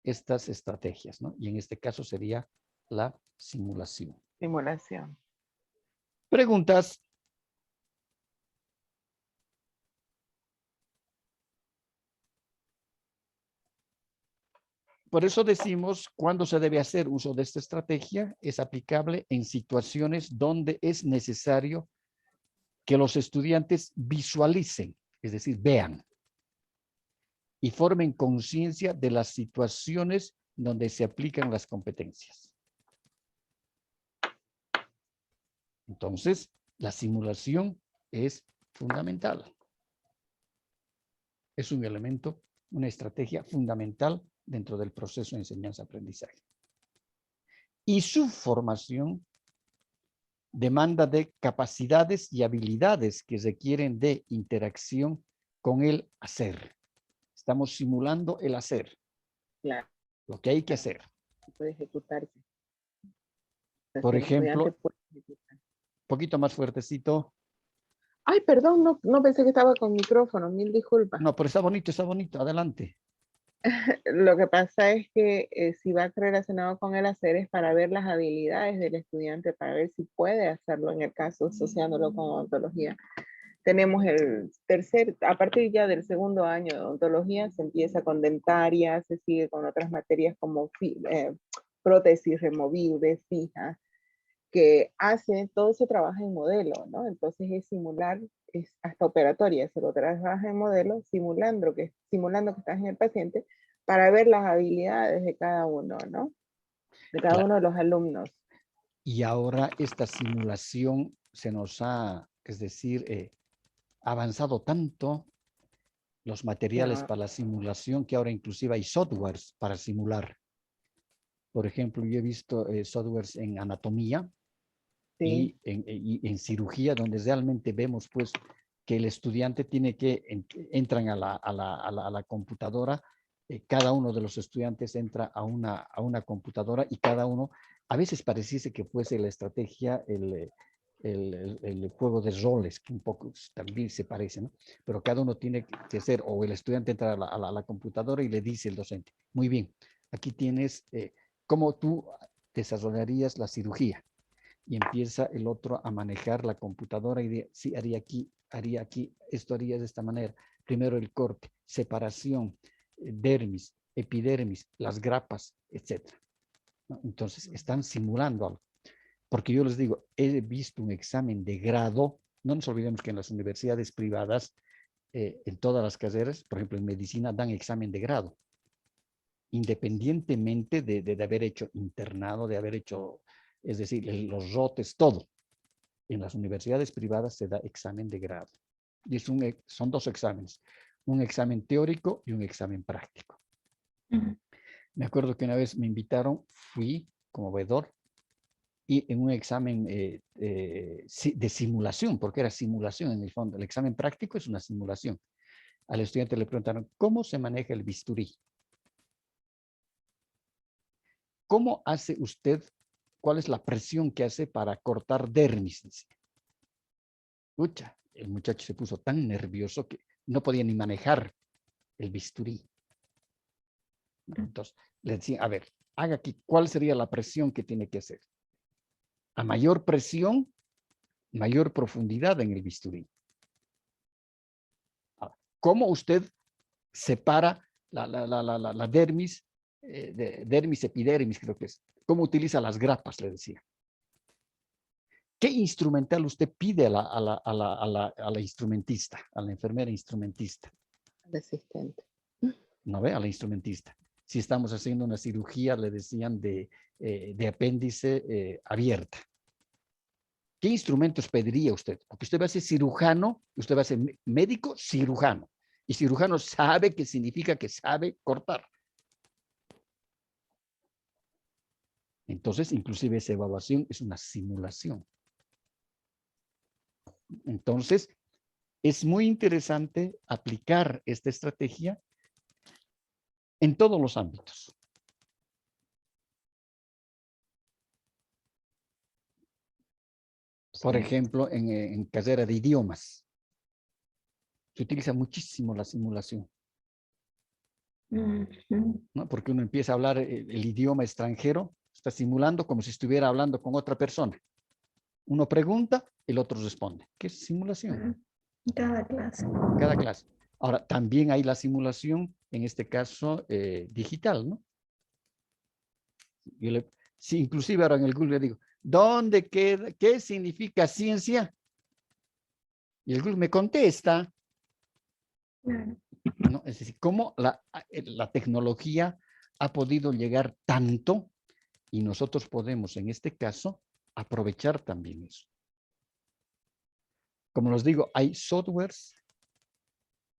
estrategias, ¿no? Y en este caso sería la simulación. Simulación. Preguntas. Por eso decimos, cuando se debe hacer uso de esta estrategia, es aplicable en situaciones donde es necesario que los estudiantes visualicen, es decir, vean, y formen conciencia de las situaciones donde se aplican las competencias. Entonces, la simulación es fundamental. Es un elemento, una estrategia fundamental dentro del proceso de enseñanza-aprendizaje. Y su formación demanda de capacidades y habilidades que requieren de interacción con el hacer. Estamos simulando el hacer. Claro. Lo que hay que hacer. Puede ejecutarse. Por ejemplo, un poquito más fuertecito. Ay, perdón, no pensé que estaba con micrófono, mil disculpas. No, pero está bonito, adelante. Lo que pasa es que si va relacionado con el hacer es para ver las habilidades del estudiante, para ver si puede hacerlo en el caso asociándolo con odontología. Tenemos a partir ya del segundo año de odontología, se empieza con dentaria, se sigue con otras materias como prótesis removibles, fijas, que hace, todo se trabaja en modelo, ¿no? Entonces es simular, es hasta operatoria, se lo trabaja en modelo, simulando que estás en el paciente, para ver las habilidades de cada uno, ¿no? De cada uno de los alumnos. Y ahora esta simulación se nos ha, es decir, avanzado tanto los materiales para la simulación que ahora inclusive hay softwares para simular. Por ejemplo, yo he visto softwares en anatomía, sí, y en cirugía, donde realmente vemos pues que el estudiante tiene que, entran a la computadora, cada uno de los estudiantes entra a una computadora y cada uno, a veces pareciese que fuese la estrategia, el juego de roles, que un poco también se parece, ¿no? Pero cada uno tiene que ser, o el estudiante entra a la computadora y le dice el docente, muy bien, aquí tienes cómo tú desarrollarías la cirugía. Y empieza el otro a manejar la computadora y dice, sí, haría aquí, esto haría de esta manera. Primero el corte, separación, dermis, epidermis, las grapas, etc. ¿No? Entonces, están simulando algo. Porque yo les digo, he visto un examen de grado, no nos olvidemos que en las universidades privadas, en todas las carreras, por ejemplo, en medicina, dan examen de grado. Independientemente de haber hecho internado, de haber hecho, es decir, los rotes, todo. En las universidades privadas se da examen de grado. Y son dos exámenes, un examen teórico y un examen práctico. Me acuerdo que una vez me invitaron, fui como veedor, y en un examen de simulación, porque era simulación en el fondo. El examen práctico es una simulación. Al estudiante le preguntaron, ¿cómo se maneja el bisturí? ¿Cómo hace usted, cuál es la presión que hace para cortar dermis? Escucha, el muchacho se puso tan nervioso que no podía ni manejar el bisturí. Entonces, le decía, a ver, haga aquí, ¿cuál sería la presión que tiene que hacer? A mayor presión, mayor profundidad en el bisturí. ¿Cómo usted separa la dermis, dermis, epidermis, creo que es? ¿Cómo utiliza las grapas? Le decía. ¿Qué instrumental usted pide a la instrumentista, a la enfermera instrumentista? Al asistente. ¿No ve? A la instrumentista. Si estamos haciendo una cirugía, le decían de apéndice abierta. ¿Qué instrumentos pediría usted? Porque usted va a ser cirujano, usted va a ser médico cirujano. Y cirujano sabe qué significa que sabe cortar. Entonces, inclusive esa evaluación es una simulación. Entonces, es muy interesante aplicar esta estrategia en todos los ámbitos. Por ejemplo, en carrera de idiomas, se utiliza muchísimo la simulación, ¿no? Porque uno empieza a hablar el idioma extranjero, está simulando como si estuviera hablando con otra persona. Uno pregunta, el otro responde. ¿Qué es simulación? Cada clase. Cada clase. Ahora, también hay la simulación, en este caso, digital, ¿no? Sí, inclusive ahora en el Google le digo, ¿dónde queda? ¿Qué significa ciencia? Y el Google me contesta, ¿no? Es decir, cómo la tecnología ha podido llegar tanto y nosotros podemos, en este caso, aprovechar también eso. Como les digo, hay softwares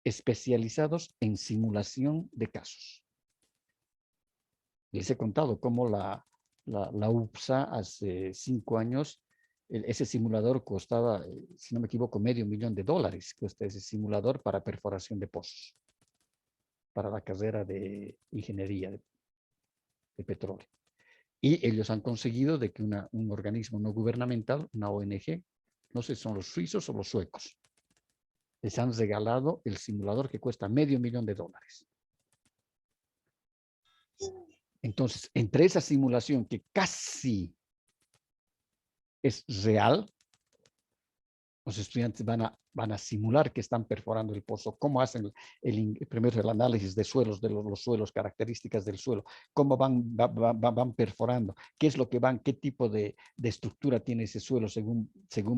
especializados en simulación de casos. Les he contado cómo la UPSA hace 5 años, ese simulador costaba, si no me equivoco, $500,000, cuesta ese simulador para perforación de pozos, para la carrera de ingeniería de petróleo. Y ellos han conseguido de que un organismo no gubernamental, una ONG, no sé si son los suizos o los suecos, les han regalado el simulador que cuesta $500,000. Entonces, entre esa simulación que casi es real, los estudiantes van a simular que están perforando el pozo, cómo hacen primero el análisis de suelos, de los suelos, características del suelo, cómo van perforando, qué es lo que qué tipo de estructura tiene ese suelo según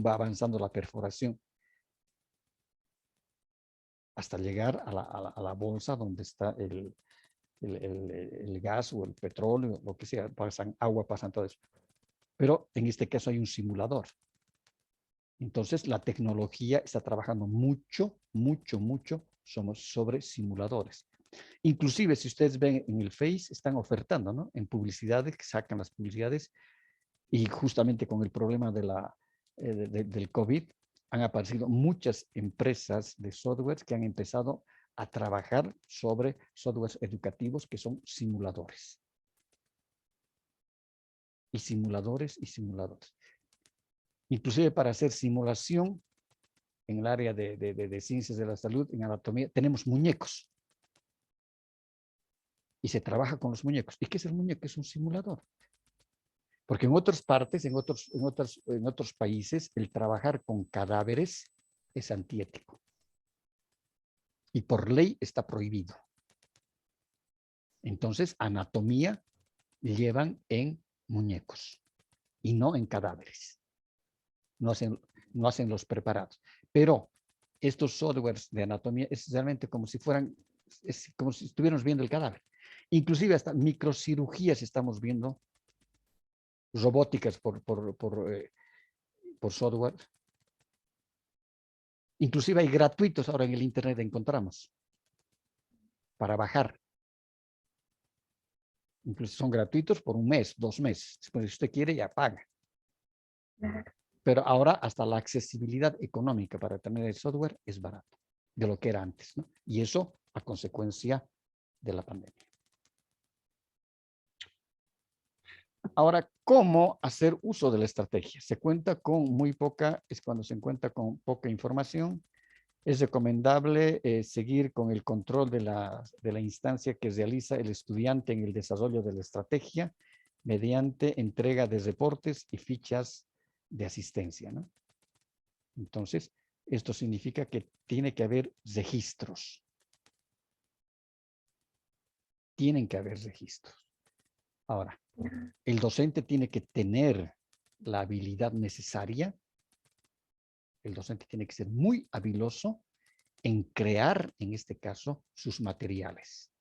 va avanzando la perforación, hasta llegar a la bolsa donde está el gas o el petróleo, lo que sea, pasan agua, pasan todo eso. Pero en este caso hay un simulador. Entonces la tecnología está trabajando mucho sobre simuladores. Inclusive si ustedes ven en el Face, están ofertando, ¿no? En publicidades, que sacan las publicidades, y justamente con el problema del COVID, han aparecido muchas empresas de software que han empezado a trabajar sobre softwares educativos que son simuladores. Y simuladores. Inclusive para hacer simulación en el área de ciencias de la salud, en anatomía, tenemos muñecos. Y se trabaja con los muñecos. ¿Y qué es el muñeco? Es un simulador. Porque en otras partes, en otros países, el trabajar con cadáveres es antiético. Y por ley está prohibido. Entonces, anatomía llevan en muñecos y no en cadáveres. No hacen los preparados. Pero estos softwares de anatomía es realmente como si como si estuviéramos viendo el cadáver. Inclusive hasta microcirugías estamos viendo, robóticas por software. Inclusive hay gratuitos ahora en el internet, encontramos para bajar. Incluso son gratuitos por 1 mes, 2 meses. Después, si usted quiere, ya paga. Pero ahora hasta la accesibilidad económica para tener el software es barato de lo que era antes, ¿no? Y eso a consecuencia de la pandemia. Ahora, ¿cómo hacer uso de la estrategia? Se cuenta con muy poca, es cuando se cuenta con poca información. Es recomendable seguir con el control de la instancia que realiza el estudiante en el desarrollo de la estrategia mediante entrega de reportes y fichas de asistencia, ¿no? Entonces, esto significa que tiene que haber registros. Tienen que haber registros. Ahora, el docente tiene que tener la habilidad necesaria. El docente tiene que ser muy habiloso en crear, en este caso, sus materiales.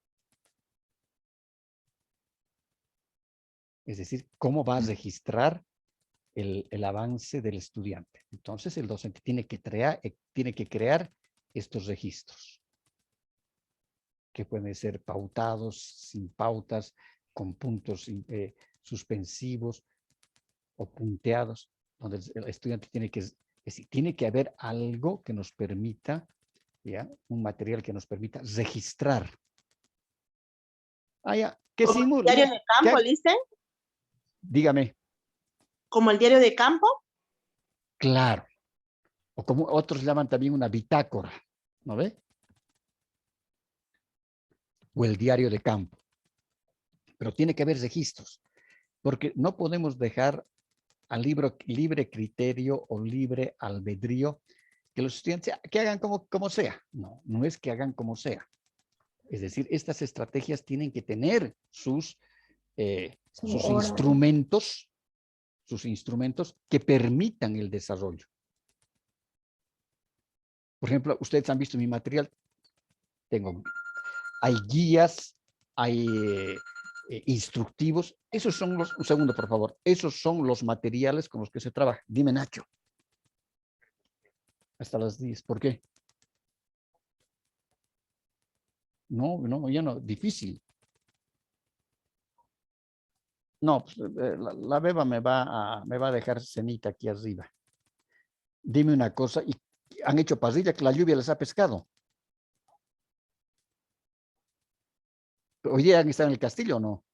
Es decir, cómo va a registrar el avance del estudiante. Entonces, el docente tiene que crear estos registros, que pueden ser pautados, sin pautas, con puntos suspensivos o punteados, donde el estudiante tiene que Es decir, tiene que haber algo que nos permita, ¿ya? Un material que nos permita registrar. Ah, ya, que ¿Como el simule. diario de campo, ¿Qué? dicen? Dígame. ¿Como el diario de campo? Claro. O como otros llaman también una bitácora, ¿no ve? O el diario de campo. Pero tiene que haber registros, porque no podemos dejar al libre criterio o libre albedrío que los estudiantes que hagan como sea. No, no es que hagan como sea. Es decir, estas estrategias tienen que tener sus instrumentos que permitan el desarrollo. Por ejemplo, ustedes han visto mi material. Hay guías, hay instructivos. Esos son un segundo, por favor. Esos son los materiales con los que se trabaja. Dime, Nacho. Hasta las 10. ¿Por qué? No, ya no. Difícil. No, pues, la beba me va a dejar cenita aquí arriba. Dime una cosa. ¿Y han hecho parrilla que la lluvia les ha pescado? ¿Hoy día han estado en el castillo o no?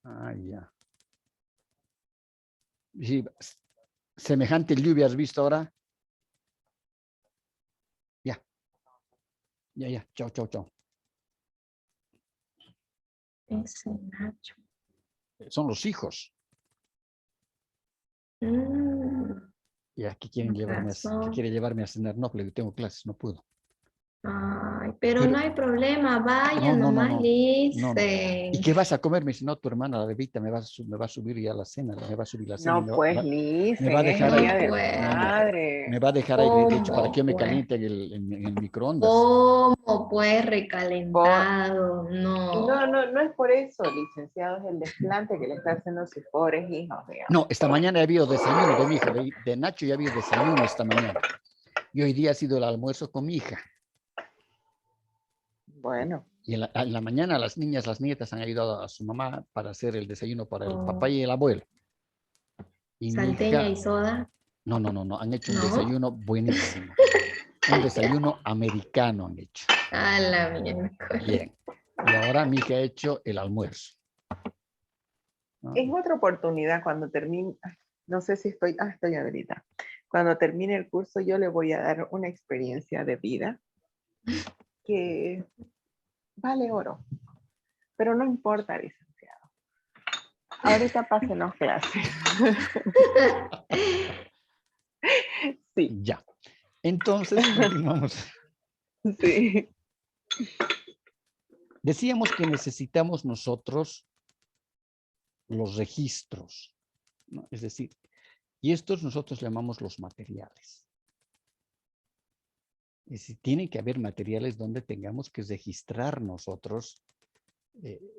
Ah, ya. Sí, semejante lluvia has visto ahora. Ya. Chao, chao, chao. Ese Nacho. Son los hijos. Ya, que quieren llevarme que quiere llevarme a cenar. No, pero tengo clases, no puedo. Ay, pero no hay problema, vayan no. nomás, ¿Y Liz. qué vas a comer? Me dice, no, tu hermana, la bebita, me va a subir ya la cena, me va a subir la cena. No, pues, Liz, me va a dejar es ahí. Día del pues. Padre. Me va a dejar ahí, de hecho, para que yo me ¿Cómo, pues? caliente en el microondas. ¿Cómo pues recalentado? No. No es por eso, licenciado, es el desplante que le está haciendo a sus pobres hijos. Digamos. No, esta mañana ha habido desayuno de mi hija, de Nacho ya ha habido desayuno esta mañana. Y hoy día ha sido el almuerzo con mi hija. Bueno. Y en la mañana las nietas han ayudado a su mamá para hacer el desayuno para el papá y el abuelo. Y ¿Salteña y soda? No, han hecho un desayuno buenísimo. Un desayuno americano han hecho. A la miércoles. Bien. Y ahora mi hija ha hecho el almuerzo. ¿No? Es otra oportunidad cuando termine, no sé si estoy ahorita. Cuando termine el curso yo le voy a dar una experiencia de vida que vale oro. Pero no importa, licenciado. Ahorita pásenos clases. Sí. Ya. Entonces, continuamos. Sí. Decíamos que necesitamos nosotros los registros, ¿no? Es decir, y estos nosotros llamamos los materiales. Es decir, tiene que haber materiales donde tengamos que registrar nosotros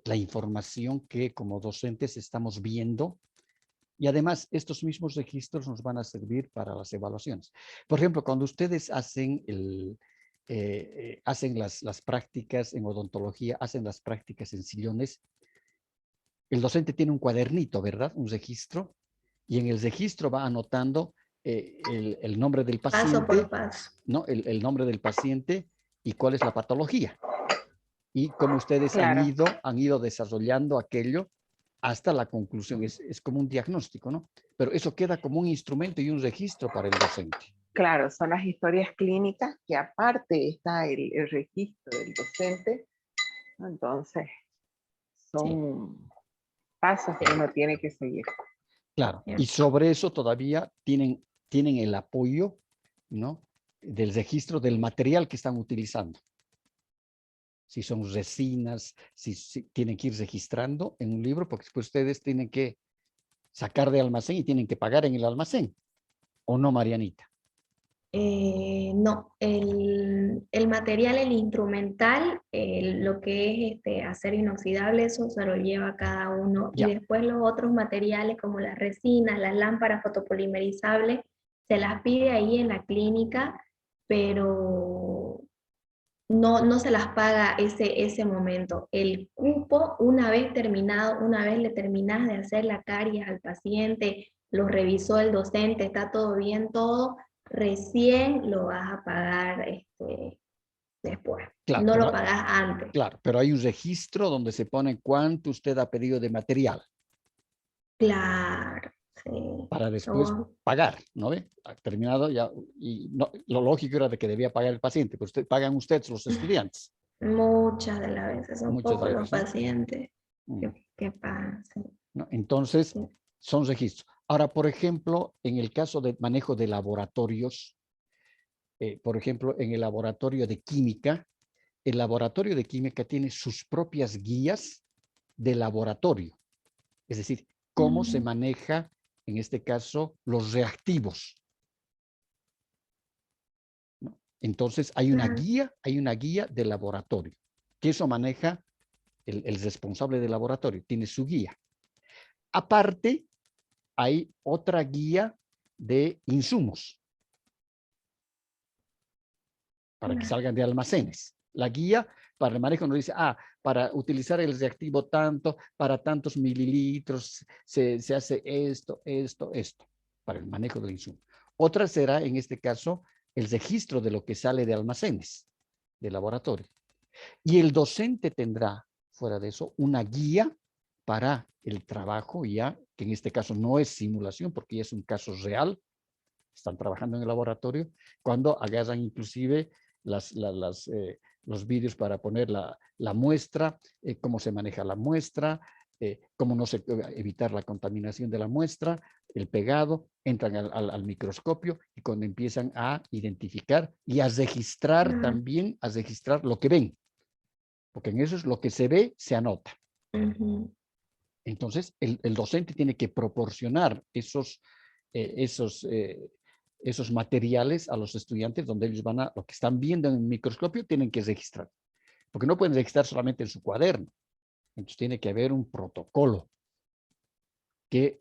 la información que como docentes estamos viendo, y además estos mismos registros nos van a servir para las evaluaciones. Por ejemplo, cuando ustedes hacen hacen las prácticas en odontología, hacen las prácticas en sillones, el docente tiene un cuadernito, ¿verdad? Un registro, y en el registro va anotando el nombre del paciente. Paso por paso. ¿No? El nombre del paciente y cuál es la patología. Y cómo ustedes Claro. han ido desarrollando aquello hasta la conclusión. Es como un diagnóstico, ¿no? Pero eso queda como un instrumento y un registro para el docente. Claro, son las historias clínicas que aparte está el registro del docente. Entonces, son pasos que uno tiene que seguir. Claro, y sobre eso todavía tienen el apoyo, ¿no? Del registro del material que están utilizando. Si son resinas, si tienen que ir registrando en un libro, porque después ustedes tienen que sacar de almacén y tienen que pagar en el almacén. ¿O no, Marianita? No, el material, el instrumental, lo que es acero inoxidable, eso se lo lleva cada uno. Ya. Y después los otros materiales como las resinas, las lámparas fotopolimerizables, se las pide ahí en la clínica, pero no se las paga ese momento. El cupo, una vez terminado, una vez le terminas de hacer la caries al paciente lo revisó el docente, está todo bien, todo, recién lo vas a pagar después. Claro, No pero, lo pagas antes. claro, pero hay un registro donde se pone cuánto usted ha pedido de material Claro, sí. para después pagar, ¿no ve? Ha terminado ya, y no, lo lógico era de que debía pagar el paciente, pero pagan ustedes los estudiantes. Muchas de las veces son Muchas pocos de los las veces, ¿no? pacientes Mm. que pagan. Sí. ¿No? Entonces, Sí. son registros. Ahora, por ejemplo, en el caso de manejo de laboratorios, por ejemplo, en el laboratorio de química, el laboratorio de química tiene sus propias guías de laboratorio. Es decir, cómo se maneja, en este caso, los reactivos. ¿No? Entonces, hay una guía de laboratorio, que eso maneja el responsable del laboratorio, tiene su guía. Aparte, hay otra guía de insumos para que salgan de almacenes. La guía para el manejo nos dice, para utilizar el reactivo tanto, para tantos mililitros, se hace esto, para el manejo del insumo. Otra será, en este caso, el registro de lo que sale de almacenes, de laboratorio. Y el docente tendrá, fuera de eso, una guía para el trabajo ya, que en este caso no es simulación, porque ya es un caso real, están trabajando en el laboratorio, cuando agarran inclusive los vídeos para poner la muestra, cómo se maneja la muestra, cómo no se evitar la contaminación de la muestra, el pegado, entran al microscopio y cuando empiezan a identificar y a registrar también, a registrar lo que ven, porque en eso es lo que se ve, se anota. Entonces, el docente tiene que proporcionar esos materiales a los estudiantes donde ellos van a, lo que están viendo en el microscopio, tienen que registrar. Porque no pueden registrar solamente en su cuaderno. Entonces tiene que haber un protocolo de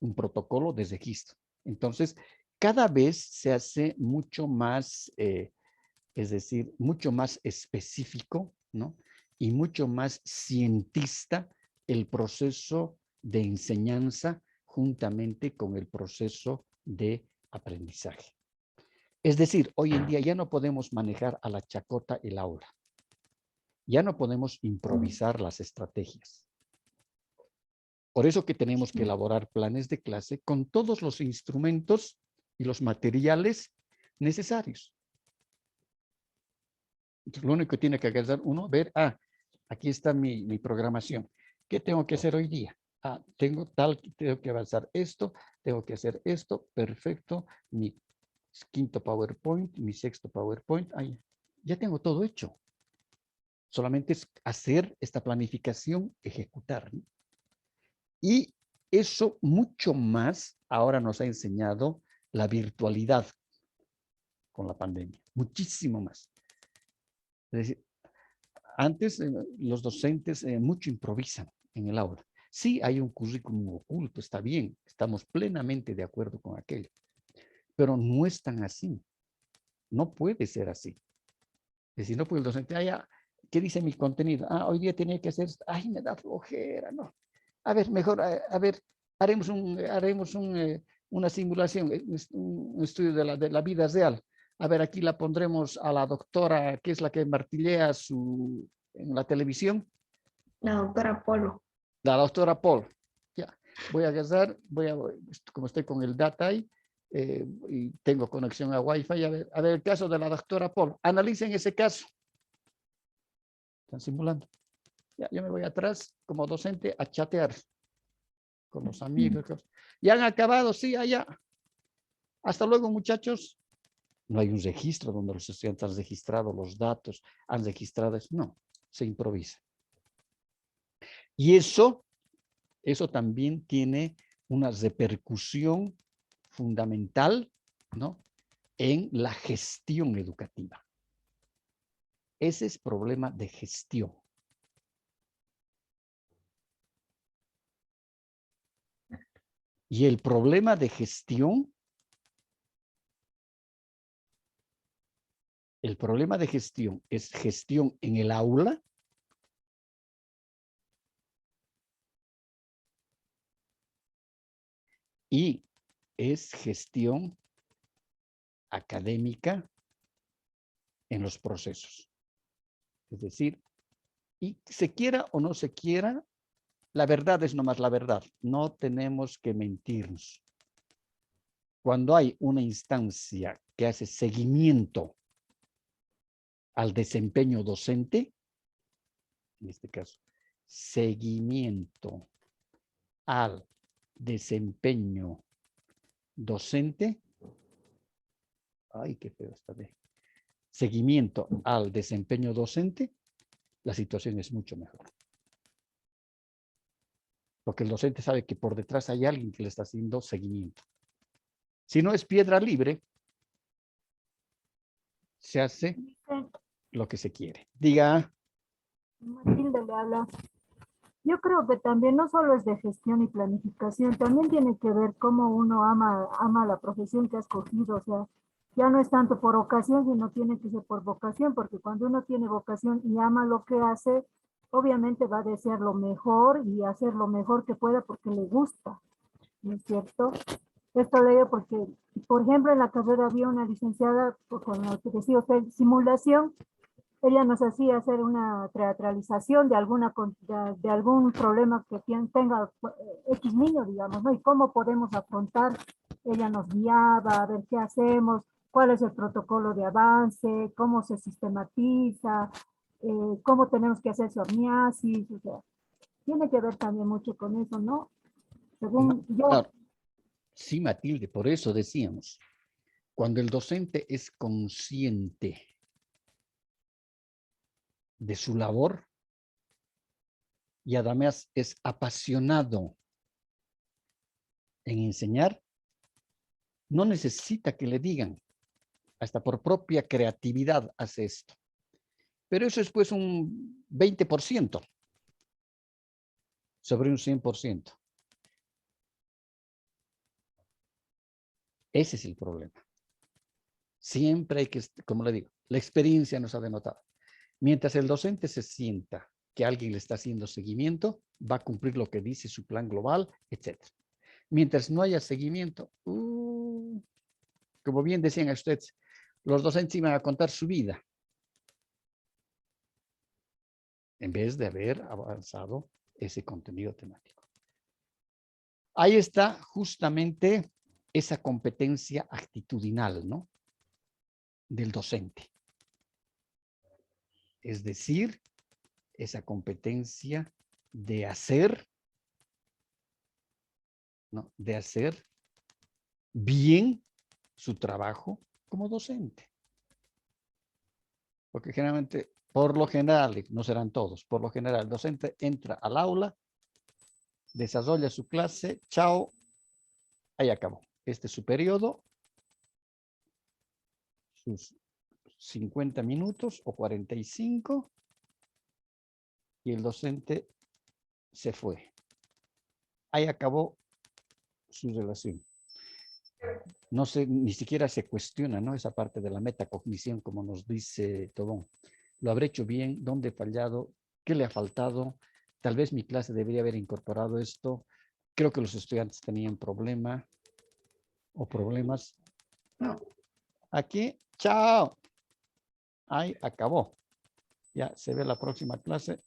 registro. Entonces, cada vez se hace mucho más, es decir, mucho más específico, ¿no? Y mucho más cientista el proceso de enseñanza juntamente con el proceso de aprendizaje. Es decir, hoy en día ya no podemos manejar a la chacota el aula. Ya no podemos improvisar las estrategias. Por eso que tenemos que elaborar planes de clase con todos los instrumentos y los materiales necesarios. Entonces, lo único que tiene que hacer uno, ver, aquí está mi programación. ¿Qué tengo que hacer hoy día? Tengo que avanzar esto, tengo que hacer esto, perfecto. Mi quinto PowerPoint, mi sexto PowerPoint, ya tengo todo hecho. Solamente es hacer esta planificación, ejecutar, ¿no? Y eso mucho más ahora nos ha enseñado la virtualidad con la pandemia, muchísimo más. Es decir, antes los docentes mucho improvisan en el aula. Sí, hay un currículum oculto, está bien, estamos plenamente de acuerdo con aquello, pero no es tan así. No puede ser así. Es decir, no puede el docente, ¿qué dice mi contenido? Hoy día tenía que hacer, me da flojera, no. A ver, mejor, haremos una simulación, un estudio de la vida real. A ver, aquí la pondremos a la doctora, que es la que martillea en la televisión. La doctora Polo. La doctora Paul. Ya, voy a agarrar, como estoy con el data ahí, y tengo conexión a Wi-Fi, a ver el caso de la doctora Paul. Analicen ese caso. Están simulando. Ya, yo me voy atrás como docente a chatear con los amigos. ¿Ya han acabado? Sí, allá. Hasta luego, muchachos. No hay un registro donde los estudiantes han registrado los datos, han registrado eso. No, se improvisa. Y eso también tiene una repercusión fundamental, ¿no?, en la gestión educativa. Ese es problema de gestión. Y el problema de gestión, es gestión en el aula y es gestión académica en los procesos. Es decir, y se quiera o no se quiera, la verdad es nomás la verdad. No tenemos que mentirnos. Cuando hay una instancia que hace seguimiento al desempeño docente, en este caso, seguimiento al desempeño docente, ay, qué feo está de seguimiento al desempeño docente, la situación es mucho mejor. Porque el docente sabe que por detrás hay alguien que le está haciendo seguimiento. Si no es piedra libre, se hace lo que se quiere. Diga. Matilde le habla. Yo creo que también no solo es de gestión y planificación, también tiene que ver cómo uno ama la profesión que ha escogido. O sea, ya no es tanto por ocasión, sino tiene que ser por vocación, porque cuando uno tiene vocación y ama lo que hace, obviamente va a desear lo mejor y hacer lo mejor que pueda porque le gusta, ¿no es cierto? Esto lo digo porque, por ejemplo, en la carrera había una licenciada, con la que decía usted, simulación. Ella nos hacía hacer una teatralización de de algún problema que tenga X niño, digamos, ¿no? Y cómo podemos afrontar. Ella nos guiaba a ver qué hacemos, cuál es el protocolo de avance, cómo se sistematiza, cómo tenemos que hacer sorniasis, o sea, tiene que ver también mucho con eso, ¿no? Según yo. Claro. Sí, Matilde, por eso decíamos, cuando el docente es consciente de su labor y además es apasionado en enseñar, no necesita que le digan, hasta por propia creatividad hace esto. Pero eso es pues un 20% sobre un 100%. Ese es el problema. Siempre hay que, como le digo, la experiencia nos ha denotado. Mientras el docente se sienta que alguien le está haciendo seguimiento, va a cumplir lo que dice su plan global, etc. Mientras no haya seguimiento, como bien decían ustedes, los docentes iban a contar su vida, en vez de haber avanzado ese contenido temático. Ahí está justamente esa competencia actitudinal, ¿no? Del docente. Es decir, esa competencia de hacer, ¿no? De hacer bien su trabajo como docente. Porque generalmente, por lo general, no serán todos, por lo general, el docente entra al aula, desarrolla su clase, chao, ahí acabó. Este es su periodo, sus 50 minutos o 45, y el docente se fue. Ahí acabó su relación. No se, ni siquiera se cuestiona, ¿no? Esa parte de la metacognición, como nos dice Tobón. ¿Lo habré hecho bien? ¿Dónde he fallado? ¿Qué le ha faltado? Tal vez mi clase debería haber incorporado esto. Creo que los estudiantes tenían problema o problemas. No. Aquí, chao. Ahí acabó. Ya se ve la próxima clase.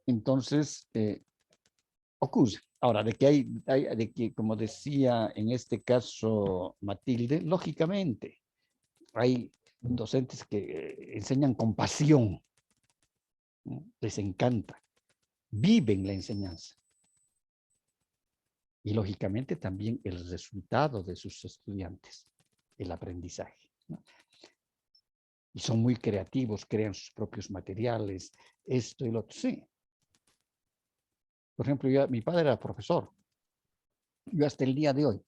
Entonces, ocurre. Ahora, de que, como decía en este caso Matilde, lógicamente, hay docentes que enseñan con pasión, ¿no? Les encanta, viven la enseñanza. Y lógicamente también el resultado de sus estudiantes, el aprendizaje, ¿no? Y son muy creativos, crean sus propios materiales, esto y lo otro. Sí. Por ejemplo, mi padre era profesor. Yo hasta el día de hoy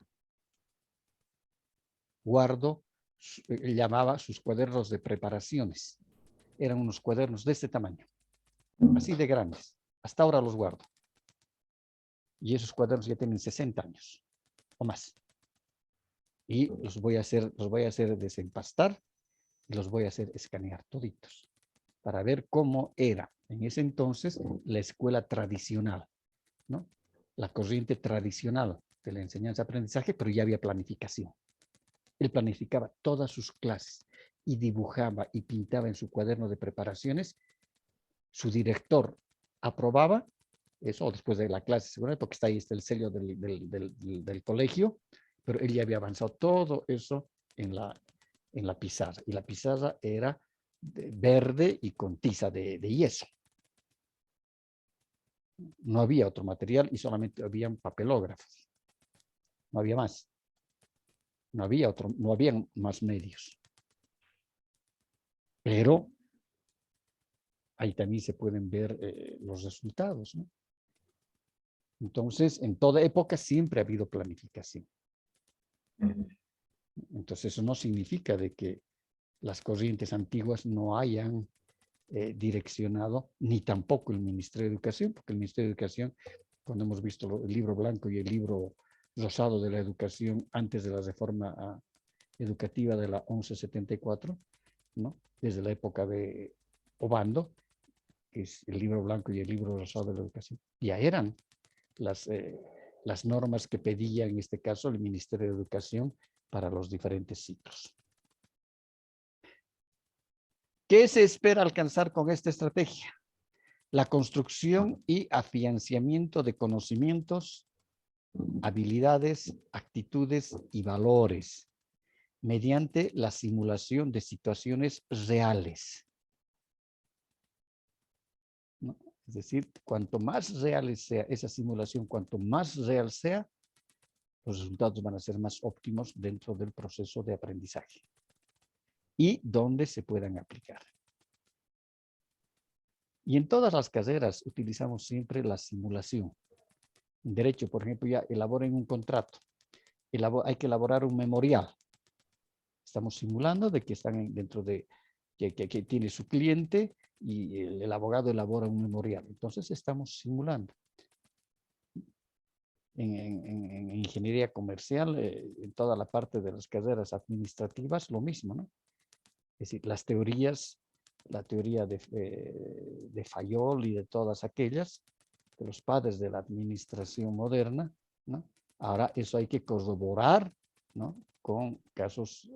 guardo, él llamaba sus cuadernos de preparaciones. Eran unos cuadernos de este tamaño, así de grandes. Hasta ahora los guardo. Y esos cuadernos ya tienen 60 años o más. Y los voy a hacer desempastar y los voy a hacer escanear toditos para ver cómo era en ese entonces la escuela tradicional, ¿no? La corriente tradicional de la enseñanza-aprendizaje, pero ya había planificación. Él planificaba todas sus clases y dibujaba y pintaba en su cuaderno de preparaciones. Su director aprobaba eso después de la clase, seguramente, porque está ahí está el sello del colegio, pero él ya había avanzado todo eso en la pizarra. Y la pizarra era verde y con tiza de yeso. No había otro material y solamente habían papelógrafos. No había más. No habían más medios. Pero ahí también se pueden ver los resultados, ¿no? Entonces, en toda época siempre ha habido planificación. Entonces, eso no significa de que las corrientes antiguas no hayan direccionado, ni tampoco el Ministerio de Educación, porque el Ministerio de Educación, cuando hemos visto el libro blanco y el libro rosado de la educación antes de la reforma educativa de la 1174, ¿no? Desde la época de Obando, que es el libro blanco y el libro rosado de la educación, ya eran las normas que pedía en este caso el Ministerio de Educación para los diferentes ciclos. ¿Qué se espera alcanzar con esta estrategia? La construcción y afianzamiento de conocimientos, habilidades, actitudes y valores mediante la simulación de situaciones reales. ¿No? Es decir, cuanto más real sea esa simulación, cuanto más real sea, los resultados van a ser más óptimos dentro del proceso de aprendizaje y donde se puedan aplicar. Y en todas las carreras utilizamos siempre la simulación. En derecho, por ejemplo, ya elaboren un contrato. Hay que elaborar un memorial. Estamos simulando de que están dentro de, que tiene su cliente y el abogado elabora un memorial. Entonces estamos simulando. En ingeniería comercial, en toda la parte de las carreras administrativas, lo mismo, ¿no? Es decir, las teorías, la teoría de Fayol y de todas aquellas, de los padres de la administración moderna, ¿no? Ahora eso hay que corroborar, ¿no? Con casos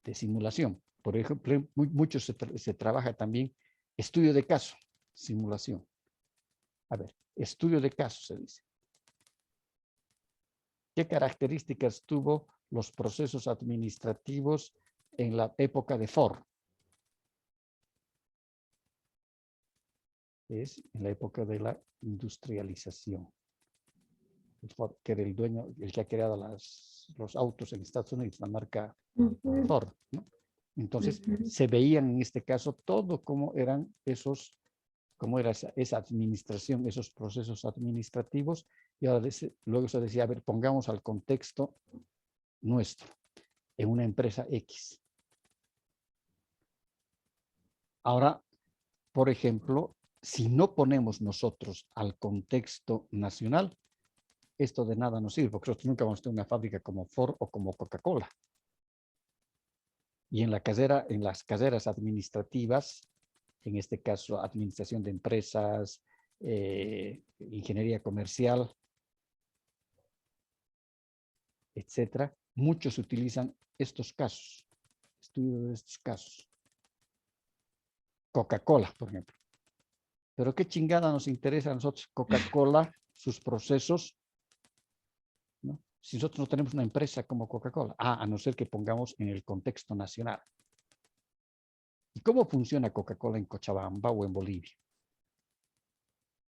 de simulación. Por ejemplo, mucho se trabaja también estudio de caso, simulación. A ver, estudio de caso se dice. ¿Qué características tuvo los procesos administrativos en la época de Ford? Es en la época de la industrialización. Ford, que era el dueño, el que ha creado los autos en Estados Unidos, la marca Ford, ¿no? Entonces, se veían en este caso todo cómo eran esos, cómo era esa administración, esos procesos administrativos, y ahora luego se decía, a ver, pongamos al contexto nuestro, en una empresa X. Ahora, por ejemplo, si no ponemos nosotros al contexto nacional, esto de nada nos sirve, porque nosotros nunca vamos a tener una fábrica como Ford o como Coca-Cola. Y en las carreras administrativas, en este caso administración de empresas, ingeniería comercial, etcétera, muchos utilizan estos casos, estudio de estos casos. Coca-Cola, por ejemplo. Pero qué chingada nos interesa a nosotros Coca-Cola, sus procesos, ¿no? Si nosotros no tenemos una empresa como Coca-Cola, a no ser que pongamos en el contexto nacional. ¿Y cómo funciona Coca-Cola en Cochabamba o en Bolivia?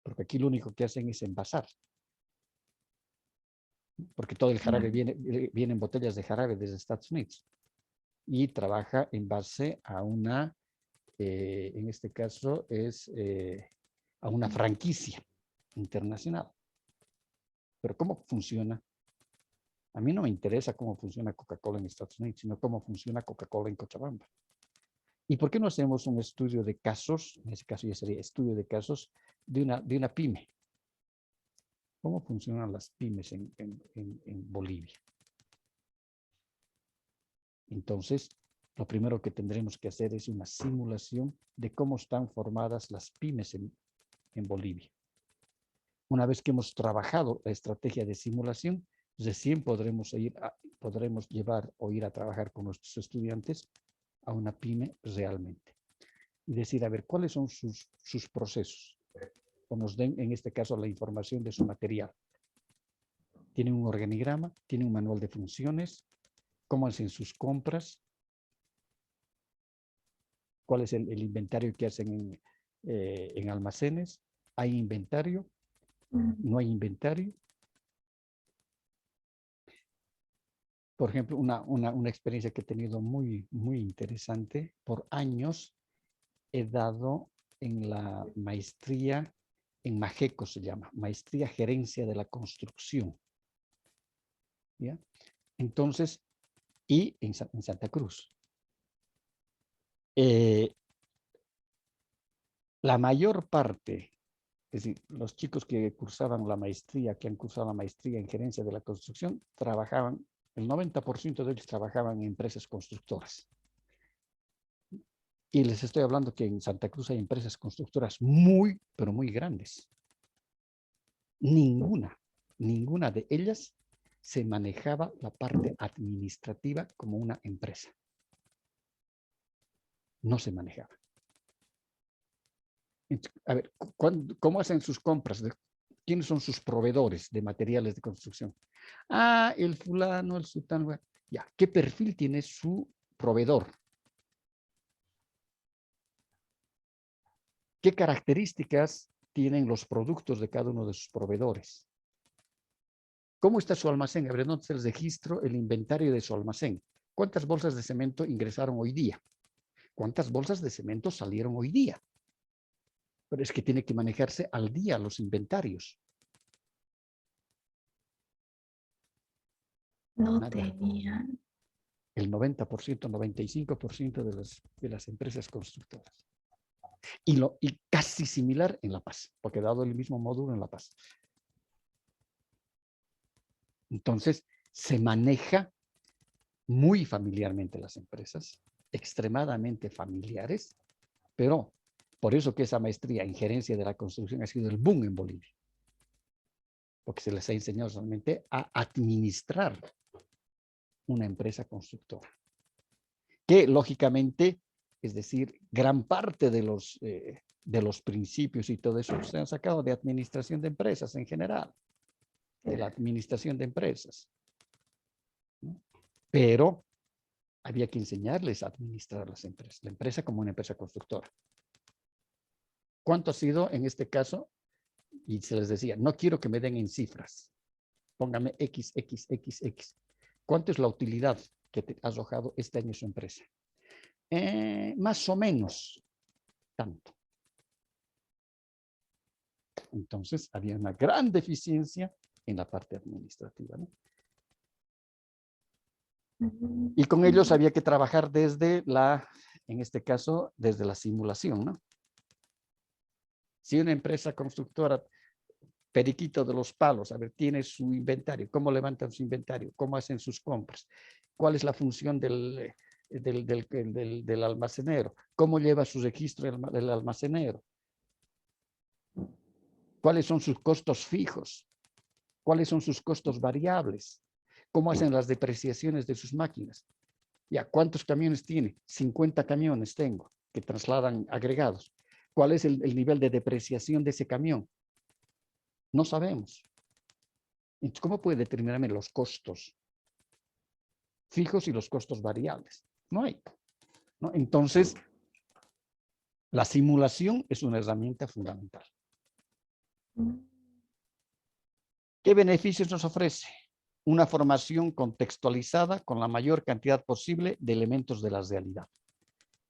Porque aquí lo único que hacen es envasar. Porque todo el jarabe viene en botellas de jarabe desde Estados Unidos. Y trabaja en base a una, en este caso es a una franquicia internacional. Pero ¿cómo funciona? A mí no me interesa cómo funciona Coca-Cola en Estados Unidos, sino cómo funciona Coca-Cola en Cochabamba. ¿Y por qué no hacemos un estudio de casos? En ese caso ya sería estudio de casos de una pyme. ¿Cómo funcionan las pymes en Bolivia? Entonces, lo primero que tendremos que hacer es una simulación de cómo están formadas las pymes en Bolivia. Una vez que hemos trabajado la estrategia de simulación, recién podremos llevar o ir a trabajar con nuestros estudiantes a una pyme realmente. Y decir, a ver, ¿cuáles son sus procesos? O nos den, en este caso, la información de su material. ¿Tiene un organigrama? ¿Tiene un manual de funciones? ¿Cómo hacen sus compras? ¿Cuál es el inventario que hacen en almacenes? ¿Hay inventario? ¿No hay inventario? Por ejemplo, una experiencia que he tenido muy, muy interesante. Por años he dado en la maestría, en Majeco se llama, Maestría Gerencia de la Construcción. ¿Ya? Entonces, y en Santa Cruz. La mayor parte, es decir, los chicos que cursaban la maestría, que han cursado la maestría en gerencia de la construcción, trabajaban, el 90% de ellos trabajaban en empresas constructoras. Y les estoy hablando que en Santa Cruz hay empresas constructoras muy, pero muy grandes. Ninguna de ellas se manejaba la parte administrativa como una empresa. No se manejaba. A ver, ¿cómo hacen sus compras? ¿Quiénes son sus proveedores de materiales de construcción? Ah, el fulano, el sultán. Ya, ¿qué perfil tiene su proveedor? ¿Qué características tienen los productos de cada uno de sus proveedores? ¿Cómo está su almacén? A ver, ¿dónde está el registro, el inventario de su almacén? ¿Cuántas bolsas de cemento ingresaron hoy día? ¿Cuántas bolsas de cemento salieron hoy día? Pero es que tiene que manejarse al día los inventarios. No Nada. tenían. El 90%, 95% de las empresas constructoras. Y casi similar en La Paz, porque he dado el mismo módulo en La Paz. Entonces, se maneja muy familiarmente las empresas, extremadamente familiares, pero por eso que esa maestría en gerencia de la construcción ha sido el boom en Bolivia. Porque se les ha enseñado solamente a administrar una empresa constructora. Que lógicamente, es decir, gran parte de los principios y todo eso se han sacado de administración de empresas en general, de la administración de empresas, ¿no? Pero había que enseñarles a administrar las empresas, la empresa como una empresa constructora. ¿Cuánto ha sido en este caso? Y se les decía, no quiero que me den en cifras, póngame X. ¿Cuánto es la utilidad que te has arrojado este año su empresa? Más o menos tanto. Entonces, había una gran deficiencia en la parte administrativa, ¿no? Y con ellos había que trabajar desde en este caso, desde la simulación, ¿no? Si una empresa constructora, Periquito de los Palos, a ver, tiene su inventario, ¿cómo levantan su inventario? ¿Cómo hacen sus compras? ¿Cuál es la función del almacenero? ¿Cómo lleva su registro el almacenero? ¿Cuáles son sus costos fijos? ¿Cuáles son sus costos variables? ¿Cómo hacen las depreciaciones de sus máquinas? Ya, ¿cuántos camiones tiene? 50 camiones tengo que trasladan agregados. ¿Cuál es el nivel de depreciación de ese camión? No sabemos. Entonces, ¿cómo puede determinarme los costos fijos y los costos variables? No hay, ¿no? Entonces, la simulación es una herramienta fundamental. ¿Qué beneficios nos ofrece? Una formación contextualizada con la mayor cantidad posible de elementos de la realidad,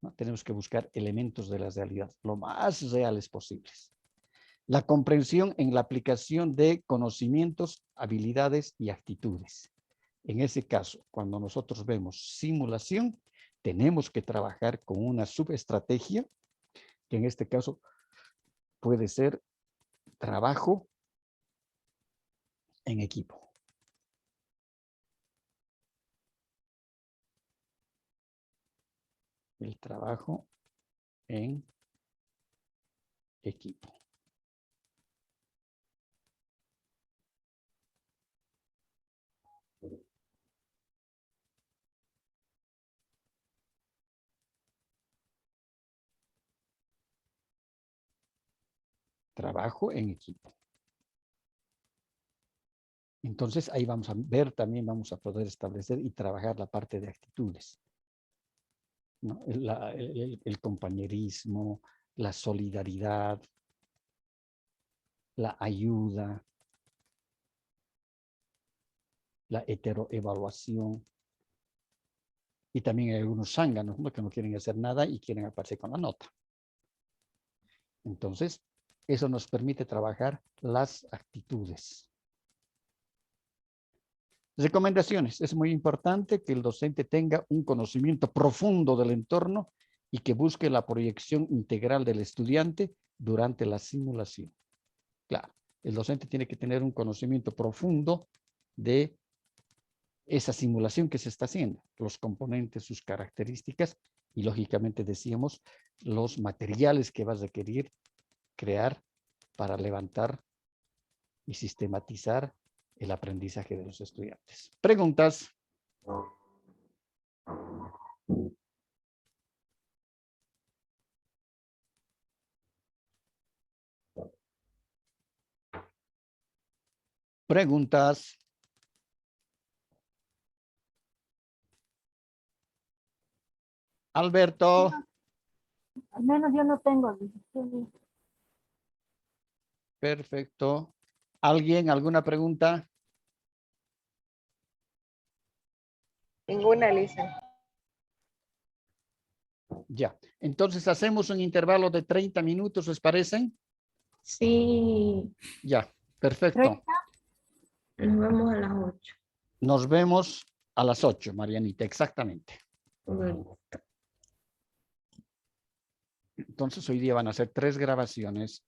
¿no? Tenemos que buscar elementos de la realidad, lo más reales posibles. La comprensión en la aplicación de conocimientos, habilidades y actitudes. En ese caso, cuando nosotros vemos simulación, tenemos que trabajar con una subestrategia, que en este caso puede ser trabajo en equipo. El trabajo en equipo. Trabajo en equipo. Entonces ahí vamos a ver también, vamos a poder establecer y trabajar la parte de actitudes, ¿no? El compañerismo, la solidaridad, la ayuda, la heteroevaluación. Y también hay algunos zánganos, ¿no?, que no quieren hacer nada y quieren aparecer con la nota. Entonces, eso nos permite trabajar las actitudes. Recomendaciones. Es muy importante que el docente tenga un conocimiento profundo del entorno y que busque la proyección integral del estudiante durante la simulación. Claro, el docente tiene que tener un conocimiento profundo de esa simulación que se está haciendo, los componentes, sus características y, lógicamente, decíamos, los materiales que vas a requerir crear para levantar y sistematizar el aprendizaje de los estudiantes. ¿Preguntas? ¿Preguntas? Alberto. Al menos yo no tengo. Perfecto. ¿Alguien, alguna pregunta? Ninguna, Lisa. Ya. Entonces hacemos un intervalo de 30 minutos, ¿les parece? Sí, Ya, perfecto. nos vemos a las 8. Nos vemos a las 8, Marianita, exactamente. Bueno. Entonces hoy día van a ser 3 grabaciones